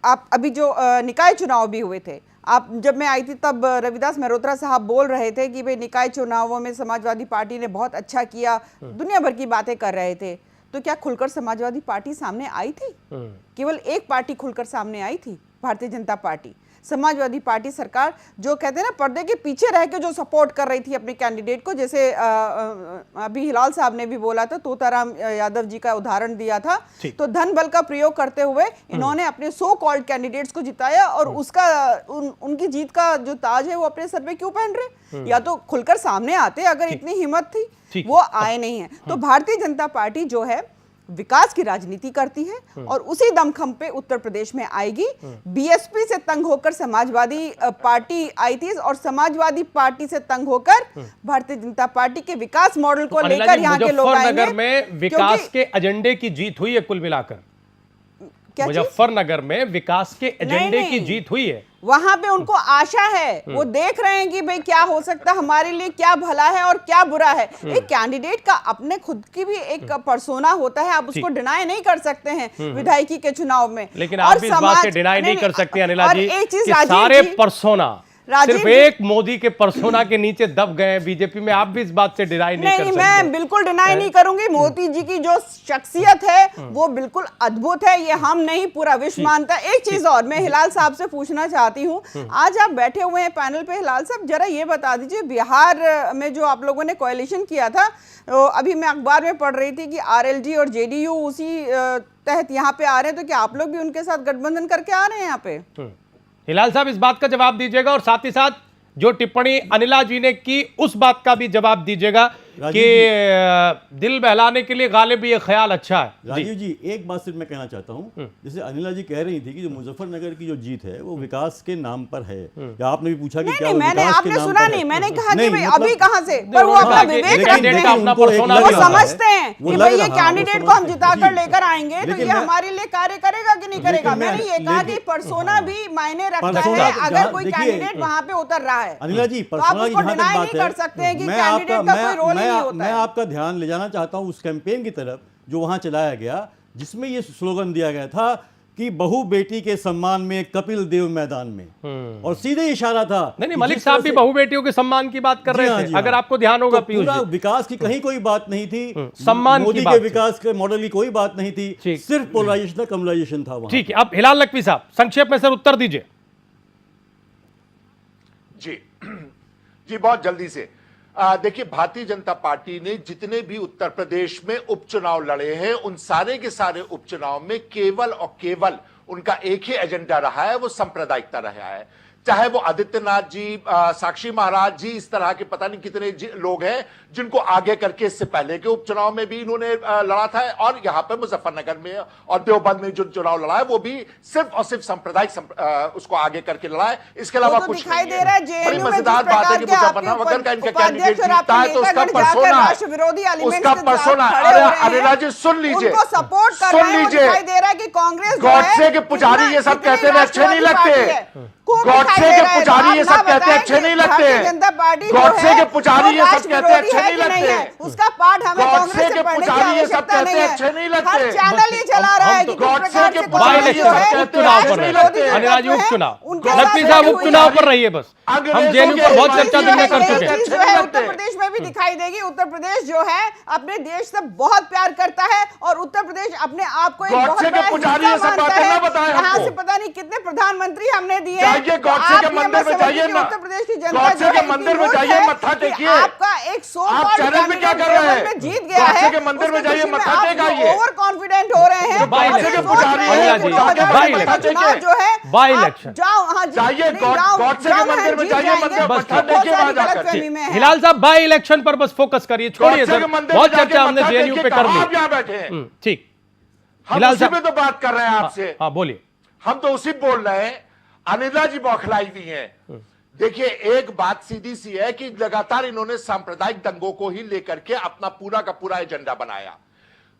आप अभी जो निकाय चुनाव भी हुए थे, आप जब मैं आई थी तब रविदास मेहरोत्रा साहब बोल रहे थे कि भाई निकाय चुनावों में समाजवादी पार्टी ने बहुत अच्छा किया, दुनिया भर की बातें कर रहे थे। तो क्या खुलकर समाजवादी पार्टी सामने आई थी? केवल एक पार्टी खुलकर सामने आई थी, भारतीय जनता पार्टी। समाजवादी पार्टी सरकार जो कहते हैं ना, पर्दे के पीछे रह के जो सपोर्ट कर रही थी अपने कैंडिडेट को, जैसे अभी हिलाल साहब ने भी बोला था, तोताराम यादव जी का उदाहरण दिया था। तो धन बल का प्रयोग करते हुए इन्होंने अपने सो कॉल्ड कैंडिडेट्स को जिताया, और उसका उनकी जीत का जो ताज है वो अपने सर पे क्यों पहन रहे? या तो खुलकर सामने आते अगर इतनी हिम्मत थी, वो आए नहीं है। तो भारतीय जनता पार्टी जो है विकास की राजनीति करती है और उसी दमखम पे उत्तर प्रदेश में आएगी। बीएसपी से तंग होकर समाजवादी पार्टी आई थी और समाजवादी पार्टी से तंग होकर भारतीय जनता पार्टी के विकास मॉडल को लेकर यहाँ के लोग आएंगे। मुजफ्फरनगर में विकास के एजेंडे की जीत हुई है कुल मिलाकर। मुजफ्फरनगर में विकास के एजेंडे की जीत हुई है। वहां पे उनको आशा है, वो देख रहे हैं कि भाई क्या हो सकता है, हमारे लिए क्या भला है और क्या बुरा है। एक कैंडिडेट का अपने खुद की भी एक पर्सोना होता है, आप उसको डिनाई नहीं कर सकते हैं विधायकी के चुनाव में। लेकिन आप इस बात से डिनाई नहीं कर सकते अनिला जी कि सारे पर्सोना सिर्फ एक मोदी के पर्सोना के नीचे दब गए हैं बीजेपी में। आप भी इस बात से डिनाई नहीं कर सकते। मैं बिल्कुल डिनाई नहीं करूंगी। मोदी जी की जो शख्सियत है वो बिल्कुल अद्भुत है, ये हम नहीं पूरा विश्व मानता है। एक चीज और मैं हिलाल साहब से पूछना चाहती हूँ, आज आप बैठे हुए हैं पैनल पे, हिलाल साहब जरा ये बता दीजिए, बिहार में जो आप लोगों ने कोएलिशन किया था, अभी मैं अखबार में पढ़ रही थी कि आरएलडी और जेडीयू उसी तहत यहाँ पे आ रहे हैं, तो क्या आप लोग भी उनके साथ गठबंधन करके आ रहे हैं यहाँ पे? हिलाल साहब इस बात का जवाब दीजिएगा और साथ ही साथ जो टिप्पणी अनिला जी ने की उस बात का भी जवाब दीजिएगा कि दिल बहलाने के लिए गालिब ये ख्याल अच्छा है। राजीव जी, एक बात सिर्फ मैं कहना चाहता हूँ, जैसे अनिला जी कह रही थी कि जो मुजफ्फरनगर की जो जीत है वो विकास के नाम पर है, या आपने भी पूछा कि क्या मैंने विकास आपने के नाम सुना पर नहीं, है? मैंने कहा कि नहीं, भाई मतलब- अभी कहां से, पर वो अपना विवेक रखते हैं, वो समझते हैं कि भाई ये कैंडिडेट को हम जिताकर लेकर आएंगे तो ये हमारे लिए कार्य करेगा कि नहीं करेगा। मैंने ये कहा कि पर्सोना भी मायने रखता है अगर कोई कैंडिडेट वहां पे उतर रहा है। अनिला जी, तो आप उसको डिनाई नहीं कर सकते हैं कि कैंडिडेट का कोई रोल नहीं होता मैं है। आपका ध्यान ले जाना चाहता हूं उस कैंपेन की तरफ जो वहां चलाया गया, जिसमें ये स्लोगन दिया गया था कि बहू बेटी के सम्मान में कपिल देव मैदान में, और सीधे इशारा था। नहीं कि मलिक जिस साहब तरह भी से- बहू बेटियों के सम्मान की बात कर जी रहे हाँ, थे, जी हाँ। अगर आपको ध्यान होगा तो पीयूष पूरा जी। विकास की कहीं कोई बात नहीं थी, सम्मान की मोदी बात के थी। विकास के मॉडल की कोई बात नहीं थी, ठीक। सिर्फ पोलराइजेशन कमलाइजेशन था वहां। ठीक है, अब हिलाल नकवी साहब संक्षेप में सर उत्तर दीजिए। जी जी बहुत जल्दी से देखिए, भारतीय जनता पार्टी ने जितने भी उत्तर प्रदेश में उपचुनाव लड़े हैं, उन सारे के सारे उपचुनाव में केवल और केवल उनका एक ही एजेंडा रहा है, वो सांप्रदायिकता रहा है। चाहे वो आदित्यनाथ जी, साक्षी महाराज जी, इस तरह के पता नहीं कितने लोग हैं जिनको आगे करके इससे पहले के उपचुनाव में भी इन्होंने लड़ा था, और यहां पे मुजफ्फरनगर में और देवबंद में जो चुनाव लड़ा है वो भी सिर्फ और सिर्फ सांप्रदायिक उसको आगे करके लड़ा है। इसके अलावा तो कुछ दिखाई नहीं दे रहा है बड़ी जेएनयू में मजेदार जिस बात है प्रकार कि के आपके मुजफ्फरनगर का इनका उपाध्यक्ष कैंडिडेट और आपके जीतता है तो उसका नेतागण जाकर पर्सोना राष्ट्र विरोधी एलिमेंट्स उसका के साथ पर्सोना खड़े हो रहे हैं, अनिला जी सुन लीजिए, उनको सपोर्ट कर सुन रहे हैं। वो लीजिए, दिखाई दे रहा है कि कांग्रेस जो गॉडसे है के पुजारी ये सब कितनी कहते हैं अच्छे नहीं राष्ट्रवादी लगते, पार्टी है। खूब गॉडसे दिखाई दे के रहा है। पुजारी ये आप ना सब कहते हैं बताएं अच्छे कि नहीं लगते, भारतीय जनता पार्टी जो गॉडसे है, के पुजारी वो ये सब राष्ट्र कहते हैं विरोधी अच्छे है नहीं कि नहीं है, लगते, उसका पाठ हमें गॉडसे कांग्रेस के से पढ़ने की पुजारी ये सब आवश्यकता कहते नहीं हैं है। अच्छे नहीं हर लगते, चैनल ये चला रहा है कि किस गॉडसे प्रकार के से पुजारी कांग्रेस ये जो सब है, कहते हैं उपचुनाव अच्छे पर नहीं रहे लगते, हैं। अनिला जी उपचुनाव, उनके नकवी साथ साहब लगी हुई उपचुनाव है। पर रहिए बस, हम अंग्रेजों जेएनयू के पर बहुत हिमाचल चर्चा की दिन में कर है, चुके ये हैं। चीज जो है उत्तर प्रदेश में भी दिखाई देगी। उत्तर प्रदेश जो है अपने देश से बहुत प्यार करता है और उत्तर प्रदेश अपने आप को एक बहुत गॉडसे के बड़ा पुजारी हिस्सा ये सब मानता बातें है। ना बताएं यहाँ हमको। से पता नहीं कितने प्रधानमंत्री हमने दिए। जाइए तो गॉडसे आप के ये मंदिर मत में समझिए जाइए कि ना, उत्तर प्रदेश की जनता गॉडसे जो के है मंदिर इतनी में मूर्ख जाइए, है मत्था कि टेकिए। आपका एक सो आप चैनल पे क्या कर रहे हैं? में जीत गया गॉडसे है, के मंदिर में उसकी जाइए, खुशी में मत्था आप टेकाइए। ओवर कॉन्फिडेंट हो रहे हैं। बाई और ये इलेक्शन। सोच रहे हैं अनिला कि जी, 2019 बाई का इलेक्शन। चुनाव जो है बाई आप इलेक्शन। जाओ, हाँ, जाइए, नहीं, जाओ, गॉडसे के जाओ, मंदिर में जीत जाइए, जाएंगे। मंदिर बस मत्था बहुत टेकिए सारी वहां जाकर। गलतफहमी में है। हिलाल साहब बाई इलेक्शन पर बस फोकस करिए, छोड़िए गॉडसे सर, के मंदिर बहुत में जाके चर्चा हमने मत्था जेएनयू पे टेकिए, कर कहाँ ली। आप यहाँ बैठे हैं? ठीक, हम हिलाल उसी साहब। पे तो बात कर रहे हैं आपसे, हाँ बोलिए। हम तो उसी बोल रहे हैं। अनिला जी बौखलाई हुई हैं। देखिए, एक बात सीधी सी है कि लगातार इन्होंने सांप्रदायिक दंगों को ही लेकर के अपना पूरा का पूरा एजेंडा बनाया।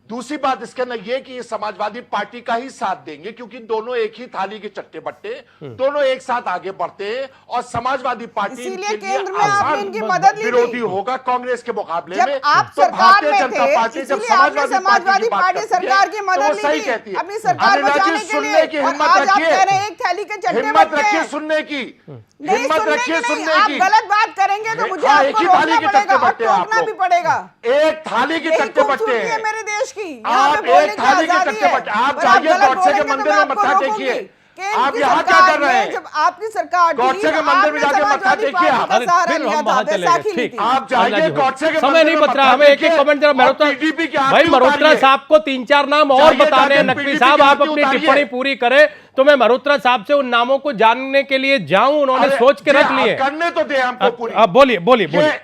दूसरी बात इसके अंदर यह कि ये समाजवादी पार्टी का ही साथ देंगे, क्योंकि दोनों एक ही थाली के चट्टे बट्टे, दोनों एक साथ आगे बढ़ते हैं और समाजवादी पार्टी इसीलिए इनके लिए केंद्र में आपने आसान इनकी मदद ली थी। विरोधी होगा कांग्रेस के मुकाबले जब में। आप तो सरकार भारतीय में जनता थे, पार्टी जब इसीलिए आपने समाजवादी बात पार्टी करती है, सरकार की तो मदद वो ली सही थी कहती है। अपनी सरकार अनिला जी, बचाने के सुनने लिए, की और हिम्मत आज आप रखिए। कह रहे हैं एक थैली के चट्टे हिम्मत बट्टे रखिए हैं। सुनने की, नहीं, हिम्मत सुनने रखिए की नहीं, सुनने आप की। गलत बात करेंगे तो मुझे हाँ, एक आपको ही थाली रोकना के पड़ेगा चट्टे और बट्टे हैं आप टोकना लोग। भी पड़ेगा। एक थाली के यही चट्टे बट्टे खूबसूरती है हैं मेरे देश की। यहाँ आप। पे बोलने एक की थाली के आजादी चट्टे है। बट्टे, आप पर जाइए गलत गॉडसे के बोलेंगे तो मंदिर मैं में आपको मत्था रोकूंगी। टेकिए। केंद्र आप की यहाँ क्या सरकार कर रहे ने, हैं? जब आपकी सरकार थी, गॉडसे के तो मंदिर में आपने जाके मत्था समाजवादी टेकिए पार्टी आप। का अरे सहारा फिर लिया हम था, वहां चले बैसाखी गए। ली ठीक, थी। आप जाइए गॉडसे के समय मंदिर नहीं में बच रहा, मत्था हमें एक एक टेकिए कमेंट जरा और मल्होत्रा, PDP की भाई आरती मल्होत्रा उतारिए। साहब को 3-4 नाम और जाइए, बताने हैं। जाके नकवी PDP साहब की आप आरती अपनी उतारिए। टिप्पणी पूरी करें तो मैं मल्होत्रा साहब से उन नामों को जानने के लिए जाऊं, उन्होंने अरे, सोच के जी, रख आप लिए। करने तो दे हमको पूरी। अब बोलिए बोलिए बोलिए ये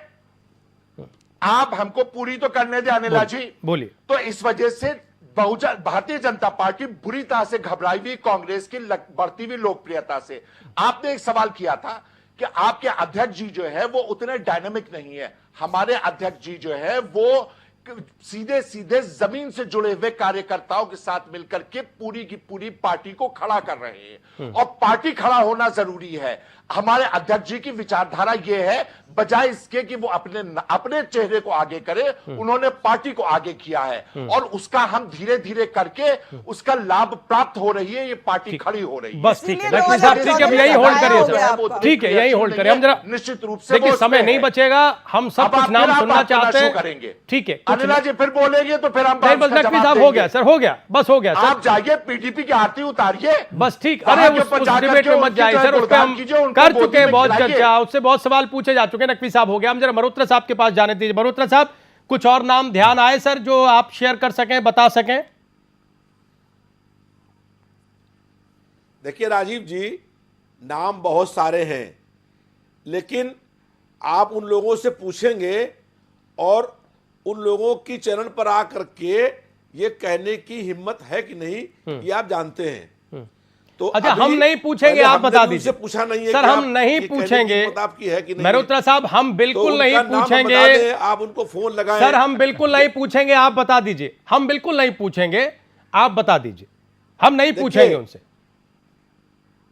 आप हमको पूरी तो करने दे अनिला जी। बोलिए। तो इस वजह से भारतीय जनता पार्टी बुरी तरह से घबराई हुई कांग्रेस की बढ़ती हुई लोकप्रियता से। आपने एक सवाल किया था कि आपके अध्यक्ष जी जो है वो उतने डायनामिक नहीं है। हमारे अध्यक्ष जी जो है वो सीधे सीधे जमीन से जुड़े हुए कार्यकर्ताओं के साथ मिलकर के पूरी की पूरी पार्टी को खड़ा कर रहे हैं, और पार्टी खड़ा होना जरूरी है। हमारे अध्यक्ष जी की विचारधारा यह है, बजाय इसके कि वो अपने चेहरे को आगे करे, उन्होंने पार्टी को आगे किया है, और उसका हम धीरे धीरे करके उसका लाभ प्राप्त हो रही है। ये पार्टी खड़ी हो रही है। बस ठीक है, इसीलिए नकवी साहब ठीक है, अब यही होल्ड करिए सर। ठीक है, यही होल्ड करिए। हम जरा निश्चित रूप से देखिए, समय नहीं बचेगा, हम सब कुछ नाम सुनना चाहते हैं। करेंगे। ठीक है, अनिला जी फिर बोलेंगे तो फिर हम नहीं बस नकवी साहब हो गया सर, हो गया, बस हो गया सर। आप जाइए पीडीपी की आरती उतारिए। बस ठीक, अरे उस डिबेट में मत जाइए सर, उस पे हम कर चुके हैं बहुत चर्चा, उससे बहुत सवाल पूछे जा चुके हैं। नकवी साहब हो गया, हम जरा मल्होत्रा साहब के पास जाने दीजिए। मल्होत्रा साहब, कुछ और नाम ध्यान आए सर जो आप शेयर कर सकें, बता सकें? देखिए राजीव जी, नाम बहुत सारे हैं, लेकिन आप उन लोगों से पूछेंगे और उन लोगों की चरण पर आकर के ये कहने की हिम्मत है कि नहीं, ये आप जानते हैं। तो अच्छा, अभी हम नहीं पूछेंगे, पहले आप हमने बता भी दीजिए। उनसे पूछा नहीं है सर कि हम आप नहीं ये कहने की पूछेंगे हिम्मत आपकी है कि नहीं। मल्होत्रा साहब, हम तो बिल्कुल उनका नहीं नाम हम पूछेंगे बता दें, आप उनको फोन लगाएं। सर, हम बिल्कुल नहीं पूछेंगे, आप बता दीजिए। हम बिल्कुल नहीं पूछेंगे, आप बता दीजिए। हम नहीं पूछेंगे उनसे।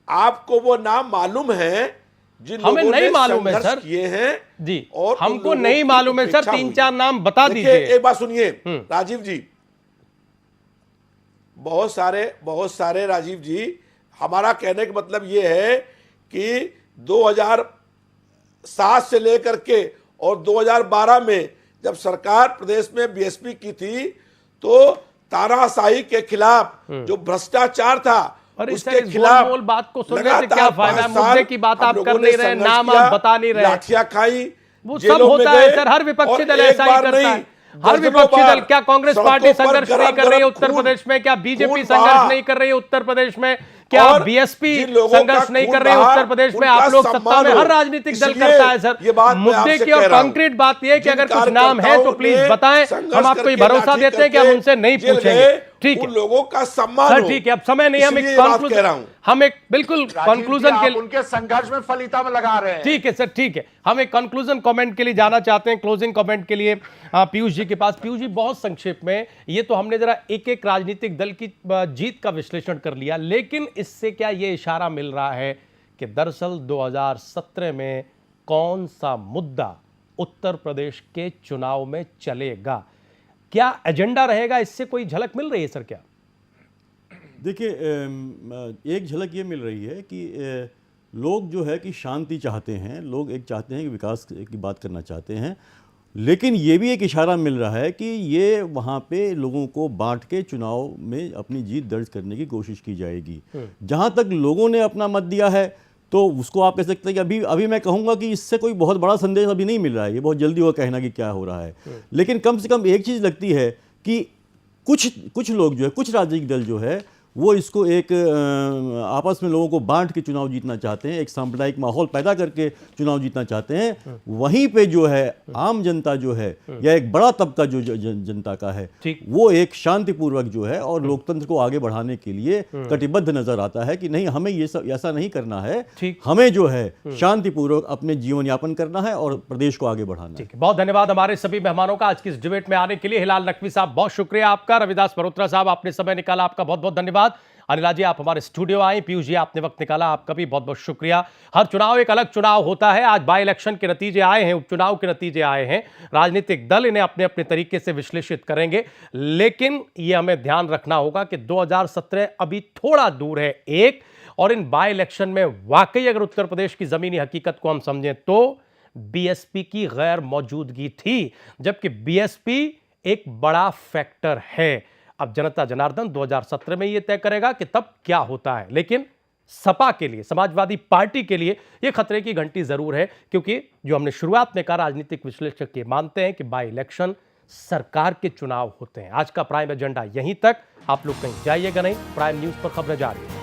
आपको वो नाम मालूम है जिन हमें लोगों नहीं ने मालूम है संघर्ष सर किए हैं जी, और उन हमको लोगों नहीं की मालूम है सर। उपेक्षा 3-4 हुई। नाम बता देखिए, दीजिए। एक बात सुनिए राजीव जी, बहुत सारे राजीव जी, हमारा कहने का मतलब ये है कि 2007 से लेकर के और 2012 में जब सरकार प्रदेश में बीएसपी की थी तो तानाशाही के खिलाफ जो भ्रष्टाचार था अरे उसके इस खिलाफ गोल-मोल बात को सुनने से लगातार क्या फायदा? 5 साल मुद्दे की बात हम आप लोगों कर ने नहीं रहे, संघर्ष नाम किया, आप बता नहीं रहे। लाठियां खाई, वो सब जेलों में होता है गए, सर, हर विपक्षी और दल एक ऐसा ही बार करता नहीं, है। हर दर्जनों विपक्षी बार दल, क्या कांग्रेस सड़कों पार्टी पर संघर्ष नहीं गरम कर रही है गरम उत्तर खून- प्रदेश में? क्या बीजेपी खून संघर्ष बहा। नहीं कर रही है उत्तर प्रदेश में? क्या और बीएसपी जिन लोगों संघर्ष का नहीं खून कर रही है बहा, उत्तर प्रदेश में? उनका आप लोग सत्ता सम्मान में, हो। हर राजनीतिक दल इसलिए करता है सर। ये बात मैं मुद्दे आपसे की और कह रहा हूं। कॉन्क्रीट बात यह है कि जिन अगर कुछ नाम है तो कार्यकर्ताओं प्लीज ने बताएं, संघर्ष हम आपको ये करके, भरोसा लाठी देते हैं कि हम करके उनसे नहीं जेल पूछेंगे। गए, ठीक उन है लोगों का सम्मान सर, हो। ठीक है, अब समय नहीं, हम एक इसलिए ये बात कह रहा कंक्लूजन, हूं। हम एक बिल्कुल राजीव जी, कंक्लूजन के आप लिए, उनके संघर्ष में फलीता में लगा रहे हैं। ठीक है सर, ठीक है, हम एक कंक्लूजन कमेंट के लिए जाना चाहते हैं, क्लोजिंग कमेंट के लिए पीयूष जी के पास। पीयूष जी, बहुत संक्षेप में, ये तो हमने जरा एक एक राजनीतिक दल की जीत का विश्लेषण कर लिया, लेकिन इससे क्या ये इशारा मिल रहा है कि दरअसल 2017 में कौन सा मुद्दा उत्तर प्रदेश के चुनाव में चलेगा? क्या एजेंडा रहेगा? इससे कोई झलक मिल रही है सर क्या? देखिए, एक झलक ये मिल रही है कि लोग जो है कि शांति चाहते हैं, लोग एक चाहते हैं कि विकास की बात करना चाहते हैं, लेकिन ये भी एक इशारा मिल रहा है कि ये वहाँ पे लोगों को बांट के चुनाव में अपनी जीत दर्ज करने की कोशिश की जाएगी। जहाँ तक लोगों ने अपना मत दिया है तो उसको आप कह सकते हैं कि अभी मैं कहूँगा कि इससे कोई बहुत बड़ा संदेश अभी नहीं मिल रहा है। ये बहुत जल्दी होगा कहना कि क्या हो रहा है, लेकिन कम से कम एक चीज़ लगती है कि कुछ लोग जो है, कुछ राजनीतिक दल जो है, वो इसको एक आपस में लोगों को बांट के चुनाव जीतना चाहते हैं, एक सांप्रदायिक माहौल पैदा करके चुनाव जीतना चाहते हैं। वहीं पे जो है आम जनता जो है, या एक बड़ा तबका जो जनता का है, वो एक शांतिपूर्वक जो है और लोकतंत्र को आगे बढ़ाने के लिए कटिबद्ध नजर आता है कि नहीं, हमें ये सब ऐसा नहीं करना है, हमें जो है शांतिपूर्वक अपने जीवन यापन करना है और प्रदेश को आगे बढ़ाना है। बहुत धन्यवाद हमारे सभी मेहमानों का आज की इस डिबेट में आने के लिए। हिलाल नकवी साहब, बहुत शुक्रिया आपका। रविदास मल्होत्रा साहब, आपने समय निकाला, आपका बहुत बहुत धन्यवाद। अनिला जी, आप हमारे स्टूडियो आए। पीयूष जी, आपने वक्त निकाला, आपका भी बहुत बहुत शुक्रिया। हर चुनाव एक अलग चुनाव होता है। आज बाई इलेक्शन के नतीजे आए हैं, उपचुनाव के नतीजे आए हैं। राजनीतिक दल इन्हें अपने अपने तरीके से विश्लेषित करेंगे, लेकिन यह हमें ध्यान रखना होगा कि 2017 अभी थोड़ा दूर है एक, और इन बाई इलेक्शन में वाकई अगर उत्तर प्रदेश की जमीनी हकीकत को हम समझें तो बीएसपी की गैर मौजूदगी थी, जबकि बीएसपी एक बड़ा फैक्टर है। अब जनता जनार्दन 2017 में यह तय करेगा कि तब क्या होता है, लेकिन सपा के लिए, समाजवादी पार्टी के लिए यह खतरे की घंटी जरूर है, क्योंकि जो हमने शुरुआत में कहा, राजनीतिक विश्लेषक ये मानते हैं कि बाई इलेक्शन सरकार के चुनाव होते हैं। आज का प्राइम एजेंडा यहीं तक। आप लोग कहीं जाइएगा नहीं, प्राइम न्यूज पर खबरें जारी हैं।